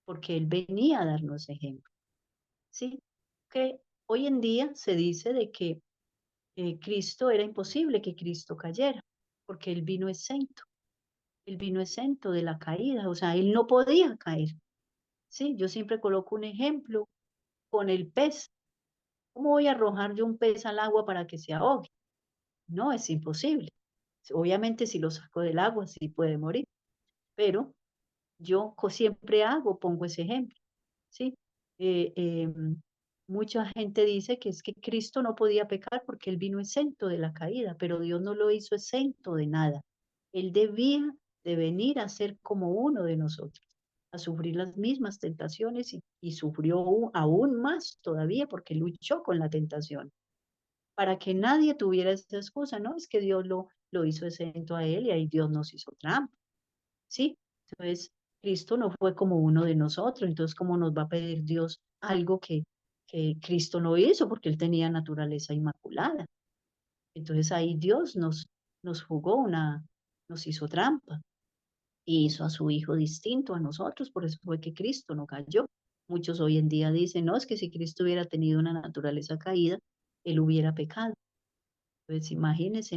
porque Él venía a darnos ejemplo. ¿Sí? Que hoy en día se dice de que Cristo era imposible que Cristo cayera, porque él vino exento de la caída, o sea, él no podía caer. Sí, yo siempre coloco un ejemplo con el pez. ¿Cómo voy a arrojar yo un pez al agua para que se ahogue? No, es imposible. Obviamente si lo saco del agua sí puede morir, pero yo siempre pongo ese ejemplo, ¿sí? Eh, em, Mucha gente dice que es que Cristo no podía pecar porque él vino exento de la caída, pero Dios no lo hizo exento de nada. Él debía de venir a ser como uno de nosotros, a sufrir las mismas tentaciones y sufrió aún más todavía porque luchó con la tentación, para que nadie tuviera esa excusa, ¿no? Es que Dios lo hizo exento a él y ahí Dios nos hizo trampa, ¿sí? Entonces, Cristo no fue como uno de nosotros, entonces, ¿cómo nos va a pedir Dios algo que Cristo no hizo? Porque él tenía naturaleza inmaculada. Entonces ahí Dios nos jugó nos hizo trampa y hizo a su hijo distinto a nosotros, por eso fue que Cristo no cayó. Muchos hoy en día dicen, no, es que si Cristo hubiera tenido una naturaleza caída, él hubiera pecado. Pues imagínense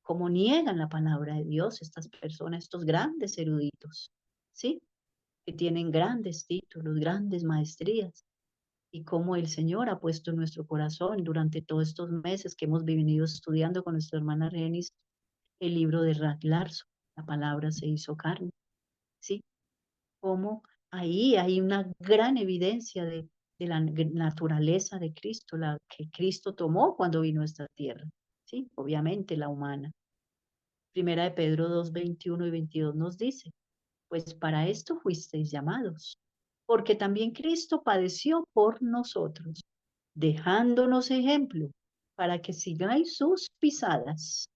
cómo niegan la palabra de Dios estas personas, estos grandes eruditos, ¿sí? Que tienen grandes títulos, grandes maestrías, y cómo el Señor ha puesto en nuestro corazón durante todos estos meses que hemos venido estudiando con nuestra hermana Renis el libro de Rat Larson, la palabra se hizo carne, ¿sí? Cómo ahí hay una gran evidencia de la naturaleza de Cristo, la que Cristo tomó cuando vino a esta tierra, ¿sí? Obviamente la humana. Primera de Pedro 2, 21 y 22 nos dice, pues para esto fuisteis llamados, porque también Cristo padeció por nosotros, dejándonos ejemplo para que sigáis sus pisadas,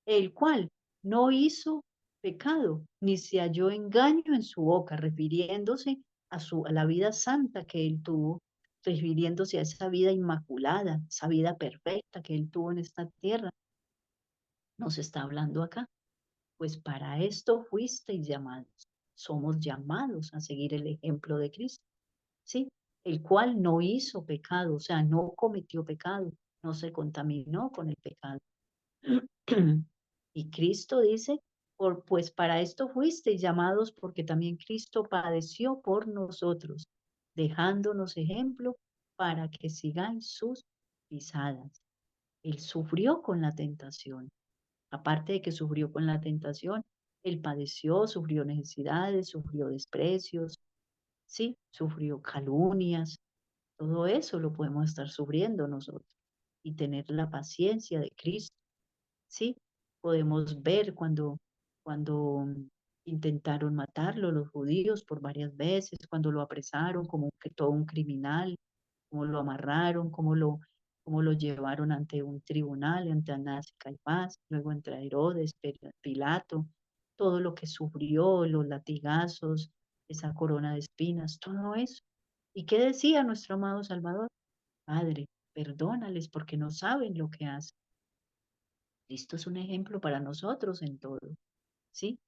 el cual no hizo pecado, ni se halló engaño en su boca, refiriéndose a la vida santa que él tuvo, refiriéndose a esa vida inmaculada, esa vida perfecta que él tuvo en esta tierra. Nos está hablando acá. Pues para esto fuisteis llamados. Somos llamados a seguir el ejemplo de Cristo, ¿sí? El cual no hizo pecado, o sea, no cometió pecado, no se contaminó con el pecado. Y Cristo dice, pues para esto fuisteis llamados porque también Cristo padeció por nosotros, dejándonos ejemplo para que sigáis sus pisadas. Él sufrió con la tentación. Aparte de que sufrió con la tentación, él padeció, sufrió necesidades, sufrió desprecios, sí, sufrió calumnias. Todo eso lo podemos estar sufriendo nosotros y tener la paciencia de Cristo. ¿Sí? Podemos ver cuando intentaron matarlo los judíos por varias veces, cuando lo apresaron como que todo un criminal, cómo lo amarraron, cómo lo llevaron ante un tribunal, ante Anás y Caifás, luego entre Herodes, Pilato, todo lo que sufrió, los latigazos, esa corona de espinas, todo eso. ¿Y qué decía nuestro amado Salvador? Padre, perdónales porque no saben lo que hacen. Cristo es un ejemplo para nosotros en todo, ¿sí?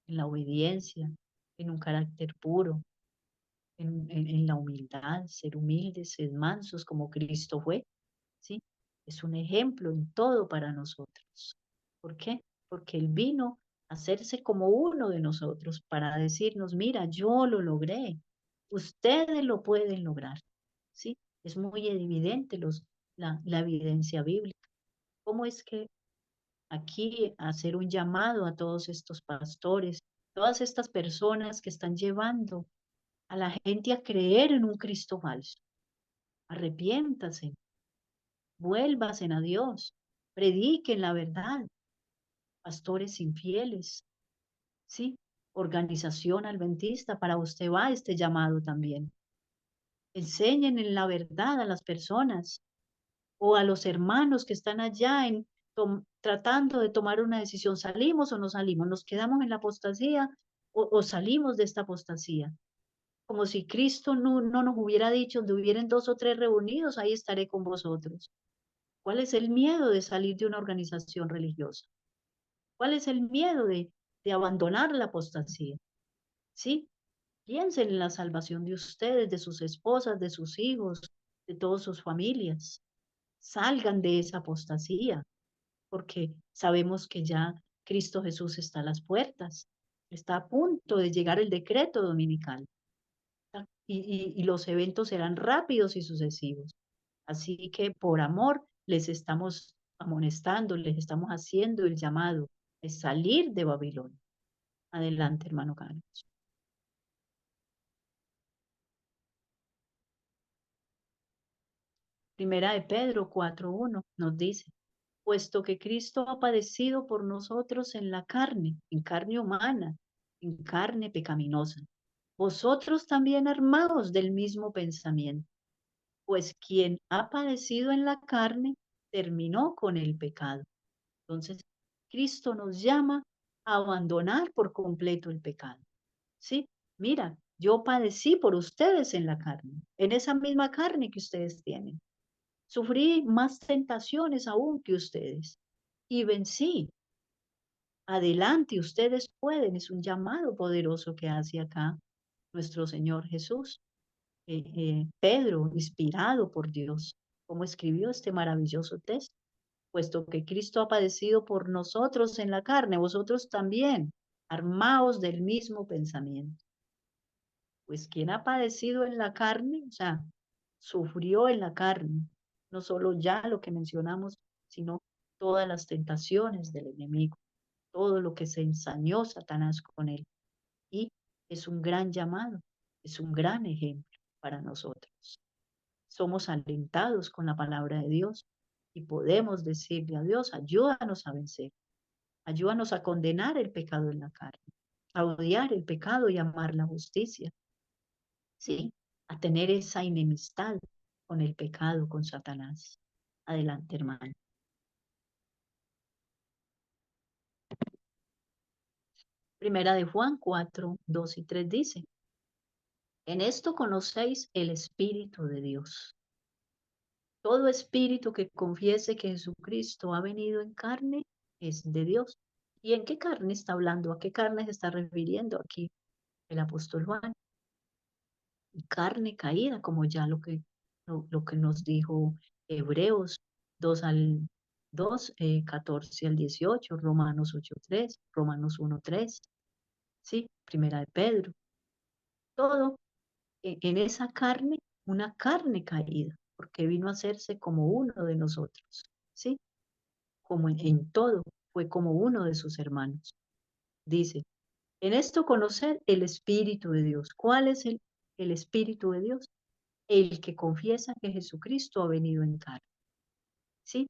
En la obediencia, en un carácter puro, en la humildad, ser humildes, ser mansos como Cristo fue, ¿sí? Es un ejemplo en todo para nosotros. ¿Por qué? Porque Él vino a hacerse como uno de nosotros para decirnos, mira, yo lo logré, ustedes lo pueden lograr, ¿sí? Es muy evidente la evidencia bíblica. ¿Cómo es que aquí hacer un llamado a todos estos pastores, todas estas personas que están llevando a la gente a creer en un Cristo falso? Arrepiéntase, vuélvasen a Dios, prediquen la verdad, pastores infieles, ¿sí? Organización adventista, para usted va este llamado también. Enseñen en la verdad a las personas o a los hermanos que están allá tratando de tomar una decisión, ¿salimos o no salimos? ¿Nos quedamos en la apostasía o salimos de esta apostasía? Como si Cristo no nos hubiera dicho, donde hubieran dos o tres reunidos, ahí estaré con vosotros. ¿Cuál es el miedo de salir de una organización religiosa? ¿Cuál es el miedo de abandonar la apostasía? ¿Sí? Piensen en la salvación de ustedes, de sus esposas, de sus hijos, de todas sus familias. Salgan de esa apostasía, porque sabemos que ya Cristo Jesús está a las puertas. Está a punto de llegar el decreto dominical. Y los eventos serán rápidos y sucesivos. Así que por amor les estamos amonestando, les estamos haciendo el llamado de salir de Babilonia. Adelante, hermano Carlos. Primera de Pedro 4:1 nos dice, puesto que Cristo ha padecido por nosotros en carne humana, en carne pecaminosa, vosotros también armados del mismo pensamiento, pues quien ha padecido en la carne terminó con el pecado. Entonces, Cristo nos llama a abandonar por completo el pecado. ¿Sí? Mira, yo padecí por ustedes en la carne, en esa misma carne que ustedes tienen. Sufrí más tentaciones aún que ustedes y vencí. Adelante, ustedes pueden. Es un llamado poderoso que hace acá nuestro Señor Jesús. Pedro, inspirado por Dios, como escribió este maravilloso texto, puesto que Cristo ha padecido por nosotros en la carne, vosotros también, armaos del mismo pensamiento. Pues quien ha padecido en la carne, o sea, sufrió en la carne, no solo ya lo que mencionamos, sino todas las tentaciones del enemigo, todo lo que se ensañó Satanás con él. Y es un gran llamado, es un gran ejemplo para nosotros. Somos alentados con la palabra de Dios y podemos decirle a Dios, ayúdanos a vencer, ayúdanos a condenar el pecado en la carne, a odiar el pecado y amar la justicia, ¿sí? A tener esa enemistad con el pecado, con Satanás. Adelante, hermano. Primera de Juan 4:2 y 3 dice, en esto conocéis el Espíritu de Dios. Todo espíritu que confiese que Jesucristo ha venido en carne es de Dios. ¿Y en qué carne está hablando? ¿A qué carne se está refiriendo aquí el apóstol Juan? Carne caída, como ya lo que nos dijo Hebreos 2 14 al 18, Romanos 8:3, Romanos 1:3, ¿sí? Primera de Pedro. Todo en esa carne, una carne caída, porque vino a hacerse como uno de nosotros, ¿sí? Como en todo, fue como uno de sus hermanos. Dice, en esto conocer el Espíritu de Dios. ¿Cuál es el Espíritu de Dios? El que confiesa que Jesucristo ha venido en carne, ¿sí?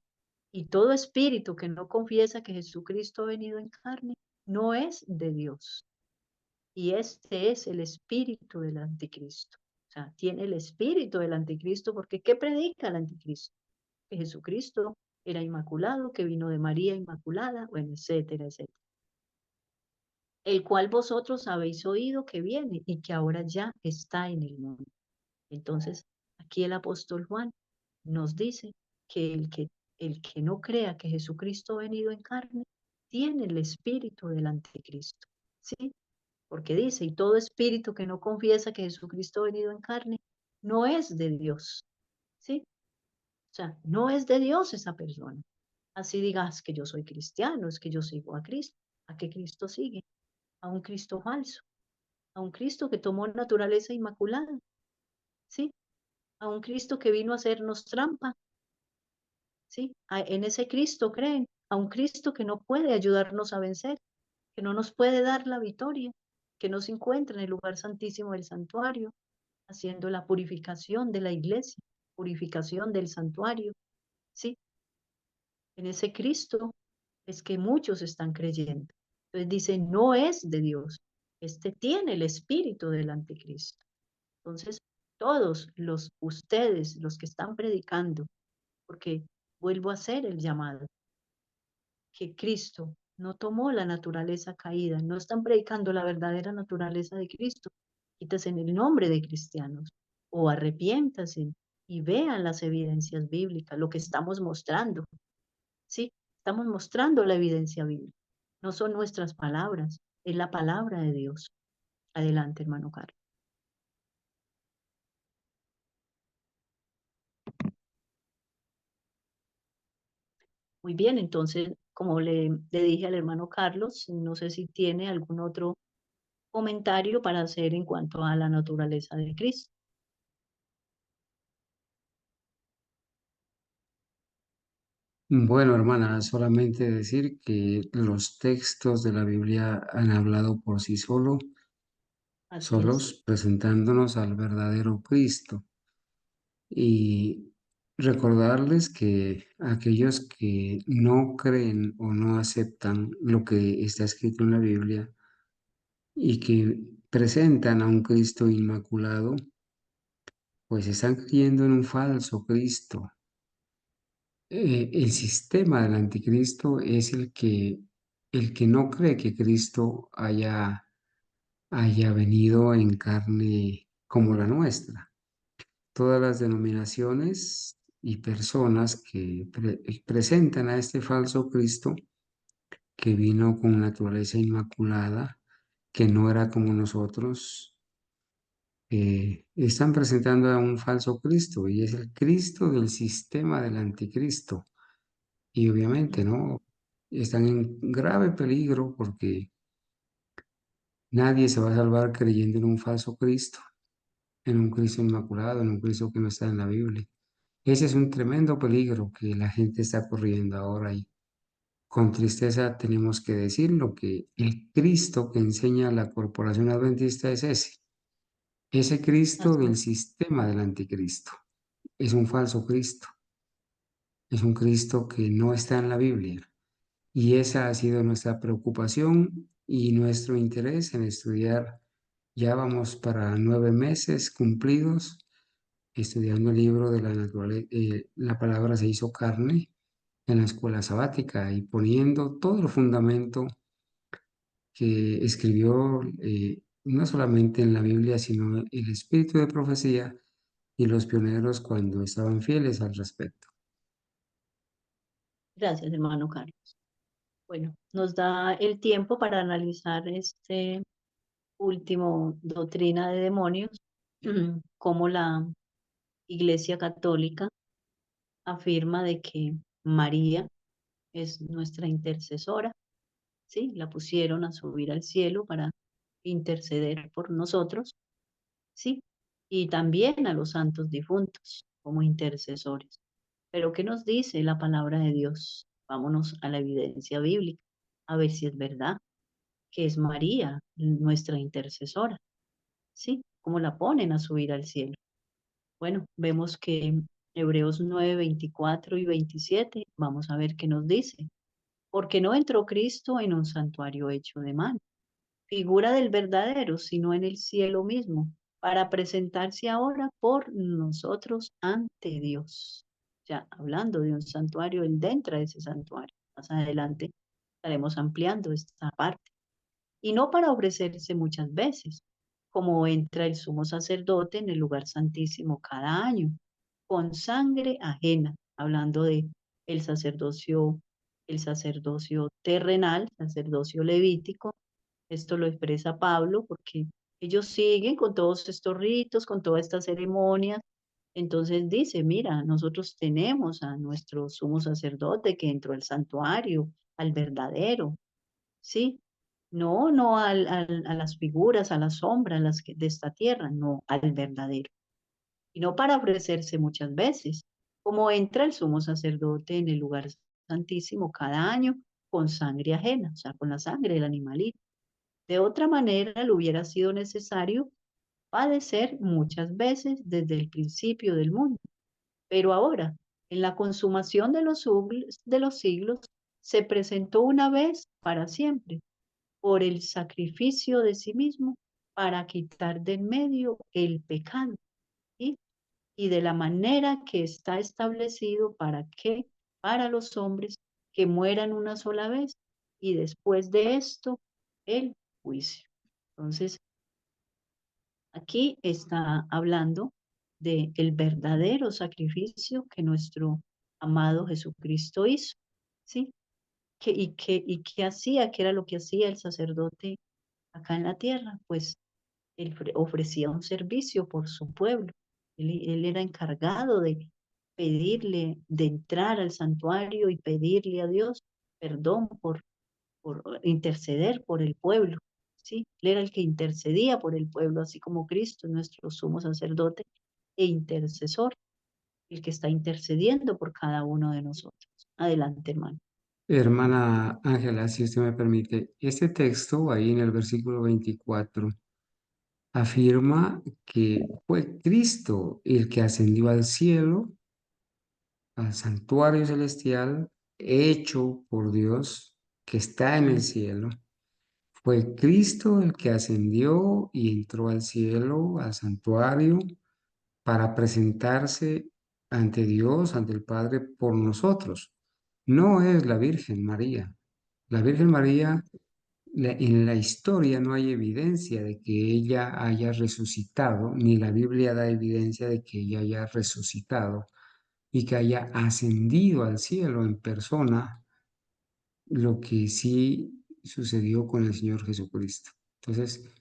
Y todo espíritu que no confiesa que Jesucristo ha venido en carne no es de Dios. Y este es el espíritu del anticristo. O sea, tiene el espíritu del anticristo porque ¿qué predica el anticristo? Que Jesucristo era inmaculado, que vino de María inmaculada, bueno, etcétera, etcétera. El cual vosotros habéis oído que viene y que ahora ya está en el mundo. Entonces, aquí el apóstol Juan nos dice que el que no crea que Jesucristo ha venido en carne, tiene el espíritu del anticristo, ¿sí? Porque dice, y todo espíritu que no confiesa que Jesucristo ha venido en carne, no es de Dios, ¿sí? O sea, no es de Dios esa persona. Así digas que yo soy cristiano, es que yo sigo a Cristo. ¿A qué Cristo sigue? A un Cristo falso, a un Cristo que tomó naturaleza inmaculada, ¿sí? A un Cristo que vino a hacernos trampa, ¿sí? En ese Cristo creen, a un Cristo que no puede ayudarnos a vencer, que no nos puede dar la victoria, que no se encuentra en el lugar santísimo del santuario, haciendo la purificación de la iglesia, purificación del santuario, ¿sí? En ese Cristo es que muchos están creyendo. Entonces dice, no es de Dios, este tiene el espíritu del anticristo. Entonces, todos ustedes, los que están predicando, porque vuelvo a hacer el llamado, que Cristo no tomó la naturaleza caída, no están predicando la verdadera naturaleza de Cristo. Quítase en el nombre de cristianos o arrepiéntase y vean las evidencias bíblicas, lo que estamos mostrando. Sí, estamos mostrando la evidencia bíblica. No son nuestras palabras, es la palabra de Dios. Adelante, hermano Carlos. Muy bien, entonces, como le dije al hermano Carlos, no sé si tiene algún otro comentario para hacer en cuanto a la naturaleza de Cristo. Bueno, hermana, solamente decir que los textos de la Biblia han hablado por sí Así es. solos, presentándonos al verdadero Cristo. Y recordarles que aquellos que no creen o no aceptan lo que está escrito en la Biblia y que presentan a un Cristo inmaculado, pues están creyendo en un falso Cristo. El sistema del anticristo es el que no cree que Cristo haya venido en carne como la nuestra. Todas las denominaciones y personas que presentan a este falso Cristo, que vino con naturaleza inmaculada, que no era como nosotros, están presentando a un falso Cristo y es el Cristo del sistema del anticristo. Y obviamente, ¿no? Están en grave peligro porque nadie se va a salvar creyendo en un falso Cristo, en un Cristo inmaculado, en un Cristo que no está en la Biblia. Ese es un tremendo peligro que la gente está corriendo ahora y con tristeza tenemos que decirlo, que el Cristo que enseña la corporación adventista es ese. Ese Cristo Así del es. sistema del anticristo. Es un falso Cristo. Es un Cristo que no está en la Biblia. Y esa ha sido nuestra preocupación y nuestro interés en estudiar. Ya vamos para 9 meses cumplidos estudiando el libro de la naturaleza. La palabra se hizo carne en la escuela sabática y poniendo todo el fundamento que escribió no solamente en la Biblia, sino el espíritu de profecía y los pioneros cuando estaban fieles al respecto. Gracias, hermano Carlos. Bueno, nos da el tiempo para analizar este último doctrina de demonios, como la Iglesia Católica afirma de que María es nuestra intercesora, ¿sí? La pusieron a subir al cielo para interceder por nosotros, ¿sí? y también a los santos difuntos como intercesores. Pero ¿qué nos dice la palabra de Dios? Vámonos a la evidencia bíblica, a ver si es verdad que es María nuestra intercesora. Sí, ¿cómo la ponen a subir al cielo? Bueno, vemos que Hebreos 9, 24 y 27, vamos a ver qué nos dice. Porque no entró Cristo en un santuario hecho de mano, figura del verdadero, sino en el cielo mismo, para presentarse ahora por nosotros ante Dios. Ya hablando de un santuario, Él entra de ese santuario. Más adelante estaremos ampliando esta parte. Y no para ofrecerse muchas veces, como entra el sumo sacerdote en el lugar santísimo cada año, con sangre ajena, hablando de el sacerdocio terrenal, sacerdocio levítico. Esto lo expresa Pablo porque ellos siguen con todos estos ritos, con todas estas ceremonias. Entonces dice, mira, nosotros tenemos a nuestro sumo sacerdote que entró al santuario, al verdadero, ¿sí? No, no a las figuras, a las sombras de esta tierra, no, al verdadero. Y no para ofrecerse muchas veces, como entra el sumo sacerdote en el lugar santísimo cada año con sangre ajena, o sea, con la sangre del animalito. De otra manera, le hubiera sido necesario padecer muchas veces desde el principio del mundo. Pero ahora, en la consumación de los siglos, se presentó una vez para siempre por el sacrificio de sí mismo para quitar de en medio el pecado, ¿sí? Y de la manera que está establecido para los hombres que mueran una sola vez y después de esto el juicio. Entonces, aquí está hablando de el verdadero sacrificio que nuestro amado Jesucristo hizo, ¿sí? ¿Y qué hacía? ¿Qué era lo que hacía el sacerdote acá en la tierra? Pues él ofrecía un servicio por su pueblo. Él era encargado de pedirle, de entrar al santuario y pedirle a Dios perdón por interceder por el pueblo. ¿Sí? Él era el que intercedía por el pueblo, así como Cristo, nuestro sumo sacerdote e intercesor, el que está intercediendo por cada uno de nosotros. Adelante, hermano. Hermana Ángela, si usted me permite, este texto ahí en el versículo 24 afirma que fue Cristo el que ascendió al cielo, al santuario celestial, hecho por Dios, que está en el cielo. Fue Cristo el que ascendió y entró al cielo, al santuario, para presentarse ante Dios, ante el Padre, por nosotros. No es la Virgen María. La Virgen María, en la historia no hay evidencia de que ella haya resucitado, ni la Biblia da evidencia de que ella haya resucitado y que haya ascendido al cielo en persona, lo que sí sucedió con el Señor Jesucristo. Entonces,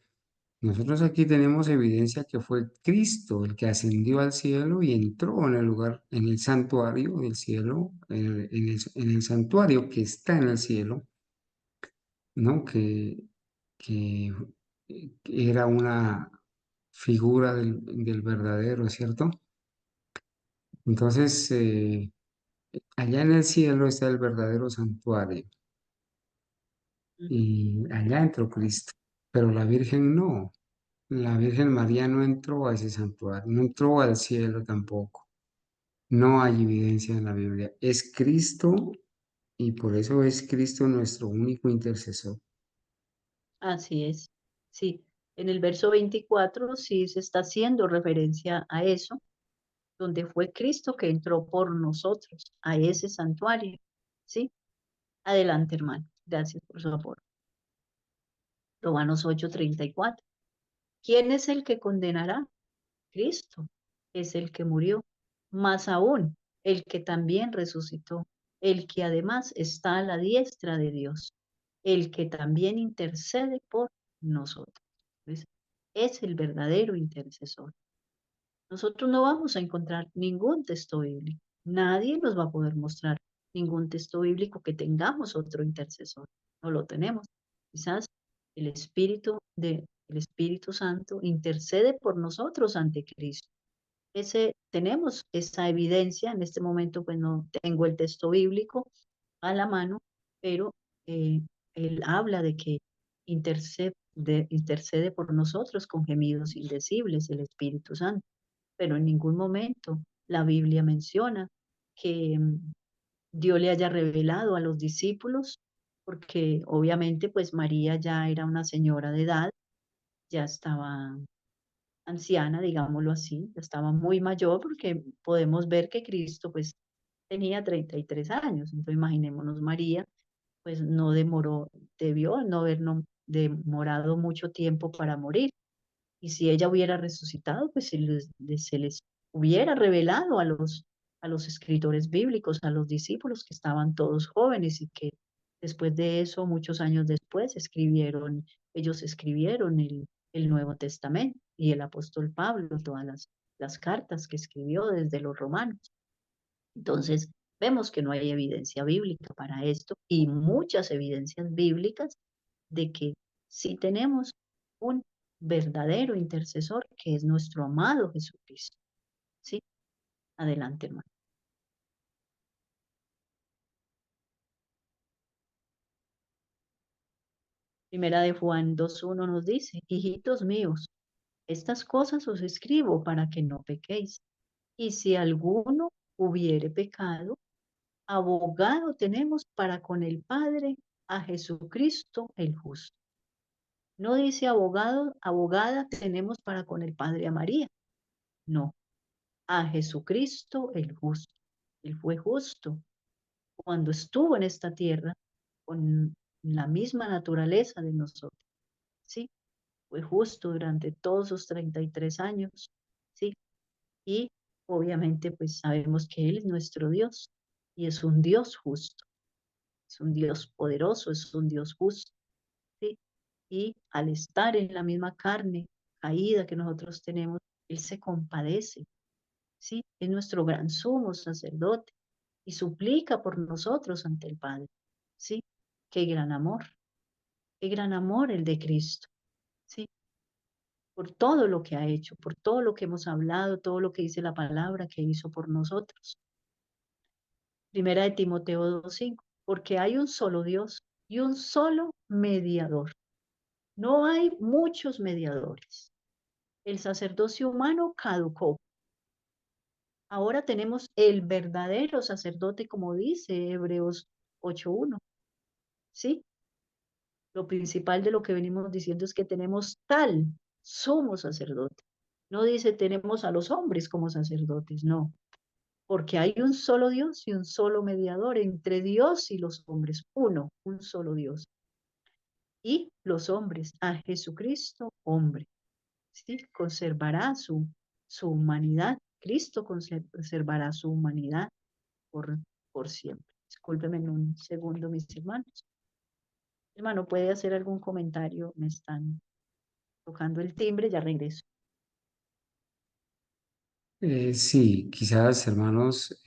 nosotros aquí tenemos evidencia que fue Cristo el que ascendió al cielo y entró en el lugar, en el santuario del cielo, en el santuario que está en el cielo, ¿no? Que era una figura del verdadero, ¿cierto? Entonces, allá en el cielo está el verdadero santuario y allá entró Cristo, pero la Virgen no. La Virgen María no entró a ese santuario, no entró al cielo tampoco. No hay evidencia en la Biblia. Es Cristo y por eso es Cristo nuestro único intercesor. Así es. Sí, en el verso 24 sí se está haciendo referencia a eso, donde fue Cristo que entró por nosotros a ese santuario. ¿Sí? Adelante, hermano. Gracias por su aporte. Romanos 8:34. ¿Quién es el que condenará? Cristo es el que murió, más aún el que también resucitó, el que además está a la diestra de Dios, el que también intercede por nosotros. ¿Ves? Es el verdadero intercesor. Nosotros no vamos a encontrar ningún texto bíblico. Nadie nos va a poder mostrar ningún texto bíblico que tengamos otro intercesor. No lo tenemos. Quizás el Espíritu el Espíritu Santo, intercede por nosotros ante Cristo. Tenemos esa evidencia. En este momento pues no tengo el texto bíblico a la mano, pero eh, él habla de que intercede por nosotros con gemidos indecibles, el Espíritu Santo, pero en ningún momento la Biblia menciona que Dios le haya revelado a los discípulos, porque obviamente pues María ya era una señora de edad, ya estaba anciana, digámoslo así, ya estaba muy mayor, porque podemos ver que Cristo pues tenía 33 años. Entonces imaginémonos María, pues no demoró, debió no haber demorado mucho tiempo para morir. Y si ella hubiera resucitado, pues se les hubiera revelado a los escritores bíblicos, a los discípulos que estaban todos jóvenes y que después de eso, muchos años después, ellos escribieron el Nuevo Testamento y el apóstol Pablo, todas las cartas que escribió desde los romanos. Entonces, vemos que no hay evidencia bíblica para esto y muchas evidencias bíblicas de que sí tenemos un verdadero intercesor que es nuestro amado Jesucristo. ¿Sí? Adelante, hermano. Primera de Juan 2:1 nos dice, hijitos míos, estas cosas os escribo para que no pequéis. Y si alguno hubiere pecado, abogado tenemos para con el Padre a Jesucristo el justo. No dice abogado, abogada tenemos para con el Padre a María. No, a Jesucristo el justo. Él fue justo cuando estuvo en esta tierra con la misma naturaleza de nosotros. ¿Sí? Fue justo durante todos sus 33 años. ¿Sí? Y obviamente pues sabemos que Él es nuestro Dios y es un Dios justo, es un Dios poderoso, es un Dios justo. ¿Sí? Y al estar en la misma carne caída que nosotros tenemos, Él se compadece. ¿Sí? Es nuestro gran sumo sacerdote y suplica por nosotros ante el Padre. ¿Sí? Qué gran amor el de Cristo. ¿Sí? Por todo lo que ha hecho, por todo lo que hemos hablado, todo lo que dice la palabra que hizo por nosotros. Primera de Timoteo 2:5, porque hay un solo Dios y un solo mediador. No hay muchos mediadores. El sacerdocio humano caducó. Ahora tenemos el verdadero sacerdote, como dice Hebreos 8:1. ¿Sí? Lo principal de lo que venimos diciendo es que tenemos tal sumo sacerdote. No dice tenemos a los hombres como sacerdotes, no, porque hay un solo Dios y un solo mediador entre Dios y los hombres, uno, un solo Dios. Y los hombres, a Jesucristo, hombre, ¿sí? Conservará su humanidad. Cristo conservará su humanidad por, por siempre. Discúlpenme en un segundo, mis hermanos. Hermano, ¿puede hacer algún comentario? Me están tocando el timbre, ya regreso. Sí, quizás, hermanos,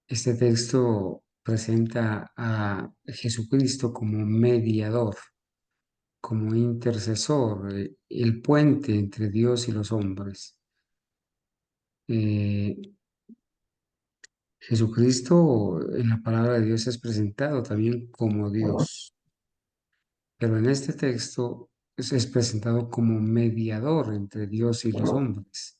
este texto presenta a Jesucristo como mediador, como intercesor, el puente entre Dios y los hombres. Eh, Jesucristo en la palabra de Dios es presentado también como Dios, pero en este texto es presentado como mediador entre Dios y los hombres.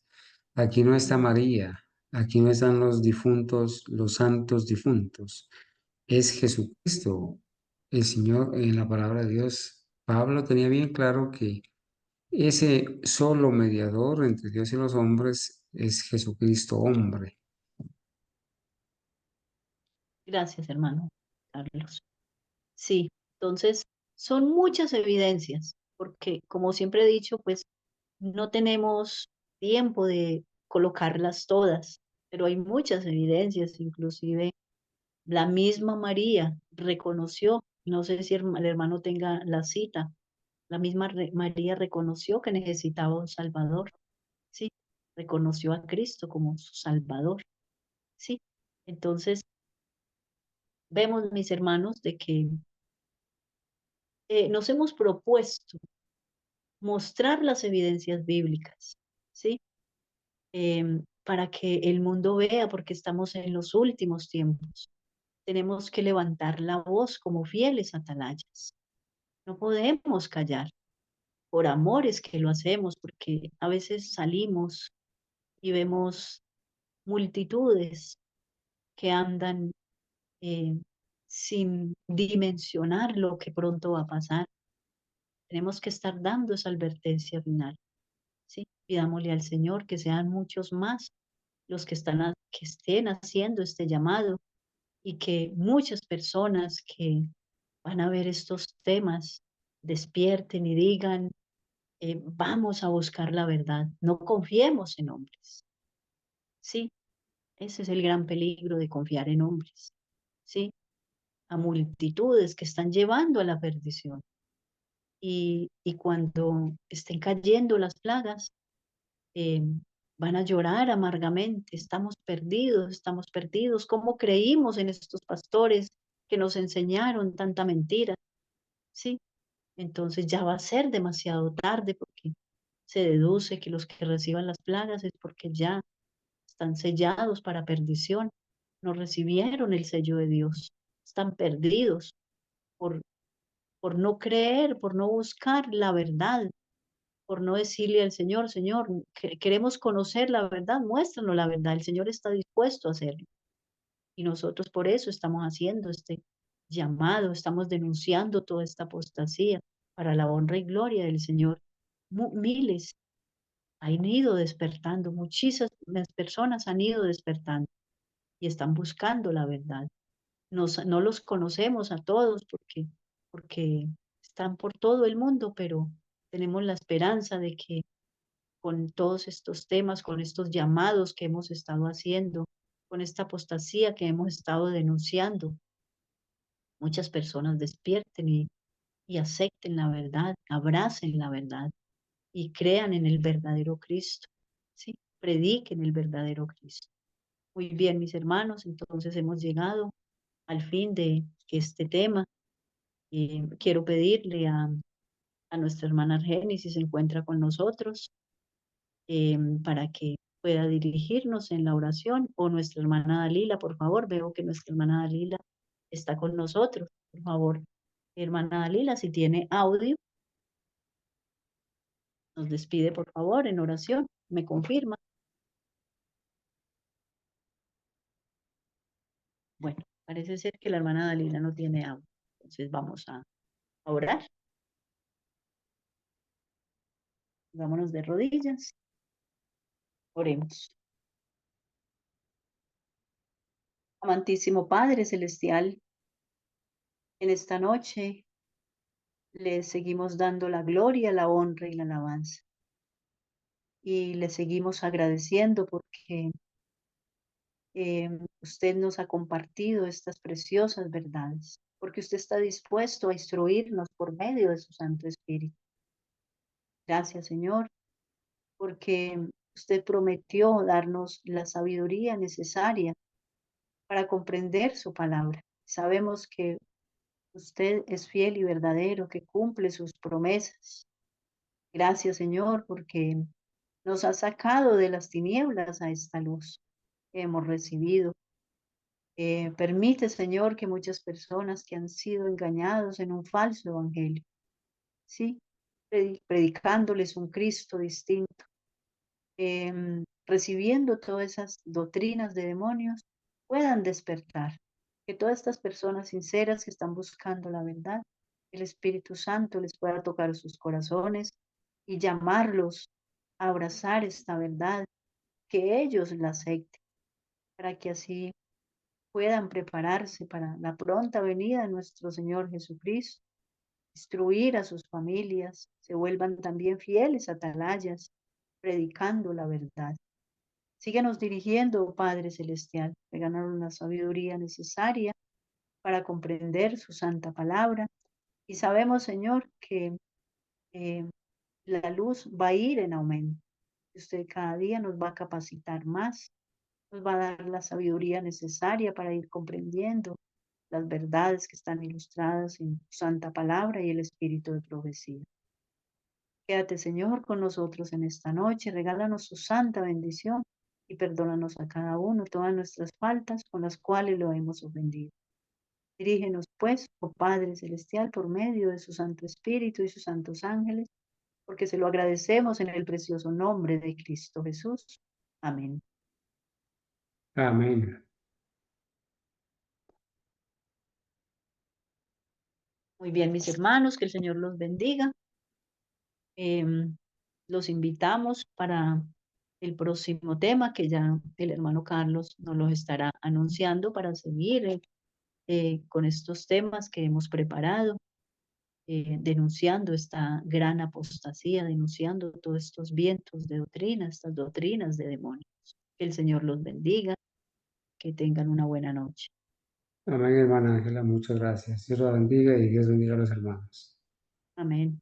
Aquí no está María, aquí no están los difuntos, los santos difuntos. Es Jesucristo, el Señor en la palabra de Dios. Pablo tenía bien claro que ese solo mediador entre Dios y los hombres es Jesucristo hombre. Gracias, hermano Carlos. Sí, entonces son muchas evidencias, porque como siempre he dicho, pues no tenemos tiempo de colocarlas todas, pero hay muchas evidencias, inclusive la misma María reconoció, no sé si el hermano tenga la cita, la misma María reconoció que necesitaba un Salvador, ¿sí? Reconoció a Cristo como su Salvador, ¿sí? Entonces, vemos, mis hermanos, de que nos hemos propuesto mostrar las evidencias bíblicas, ¿sí? Para que el mundo vea, porque estamos en los últimos tiempos. Tenemos que levantar la voz como fieles atalayas. No podemos callar. Por amor es que lo hacemos, porque a veces salimos y vemos multitudes que andan eh, sin dimensionar lo que pronto va a pasar. Tenemos que estar dando esa advertencia final, ¿sí? Pidámosle al Señor que sean muchos más los que que estén haciendo este llamado y que muchas personas que van a ver estos temas despierten y digan, vamos a buscar la verdad, no confiemos en hombres. Sí, ese es el gran peligro de confiar en hombres, sí, a multitudes que están llevando a la perdición. Y cuando estén cayendo las plagas, eh, van a llorar amargamente, estamos perdidos, ¿cómo creímos en estos pastores que nos enseñaron tanta mentira? Sí, entonces ya va a ser demasiado tarde porque se deduce que los que reciban las plagas es porque ya están sellados para perdición, no recibieron el sello de Dios, están perdidos por, por no creer, por no buscar la verdad, por no decirle al Señor, Señor, queremos conocer la verdad, muéstranos la verdad, el Señor está dispuesto a hacerlo. Y nosotros por eso estamos haciendo este llamado, estamos denunciando toda esta apostasía para la honra y gloria del Señor. Miles han ido despertando, muchísimas personas han ido despertando y están buscando la verdad. No los conocemos a todos porque están por todo el mundo, pero tenemos la esperanza de que con todos estos temas, con estos llamados que hemos estado haciendo, con esta apostasía que hemos estado denunciando, muchas personas despierten y acepten la verdad, abracen la verdad y crean en el verdadero Cristo, ¿sí? Prediquen el verdadero Cristo. Muy bien, mis hermanos, entonces hemos llegado al fin de este tema. Quiero pedirle a nuestra hermana Argenis si se encuentra con nosotros, para que pueda dirigirnos en la oración, o nuestra hermana Dalila, por favor, veo que nuestra hermana Dalila está con nosotros, por favor, hermana Dalila, si tiene audio, nos despide, por favor, en oración, me confirma. Bueno, parece ser que la hermana Dalila no tiene audio, entonces vamos a orar, vámonos de rodillas, oremos. Amantísimo Padre Celestial, en esta noche le seguimos dando la gloria, la honra y la alabanza. Y le seguimos agradeciendo porque usted nos ha compartido estas preciosas verdades, porque usted está dispuesto a instruirnos por medio de su Santo Espíritu. Gracias, Señor, porque usted prometió darnos la sabiduría necesaria para comprender su palabra. Sabemos que usted es fiel y verdadero, que cumple sus promesas. Gracias, Señor, porque nos ha sacado de las tinieblas a esta luz que hemos recibido. Permite, Señor, que muchas personas que han sido engañados en un falso evangelio, ¿sí? Predicándoles un Cristo distinto, recibiendo todas esas doctrinas de demonios, puedan despertar. Que todas estas personas sinceras que están buscando la verdad, el Espíritu Santo les pueda tocar sus corazones y llamarlos a abrazar esta verdad, que ellos la acepten, para que así puedan prepararse para la pronta venida de nuestro Señor Jesucristo, instruir a sus familias, se vuelvan también fieles atalayas, predicando la verdad. Síguenos dirigiendo, Padre Celestial, regálanos la sabiduría necesaria para comprender su santa palabra. Y sabemos, Señor, que eh, la luz va a ir en aumento. Usted cada día nos va a capacitar más, nos va a dar la sabiduría necesaria para ir comprendiendo las verdades que están ilustradas en tu santa palabra y el espíritu de profecía. Quédate, Señor, con nosotros en esta noche, regálanos su santa bendición y perdónanos a cada uno todas nuestras faltas con las cuales lo hemos ofendido. Dirígenos, pues, oh Padre Celestial, por medio de su Santo Espíritu y sus santos ángeles, porque se lo agradecemos en el precioso nombre de Cristo Jesús. Amén. Amén. Muy bien, mis hermanos, que el Señor los bendiga. Em, los invitamos para el próximo tema que ya el hermano Carlos nos los estará anunciando para seguir con estos temas que hemos preparado, denunciando esta gran apostasía, denunciando todos estos vientos de doctrina, estas doctrinas de demonios. Que el Señor los bendiga, que tengan una buena noche. Amén, hermana Ángela, muchas gracias. Dios la bendiga y Dios bendiga a los hermanos. Amén.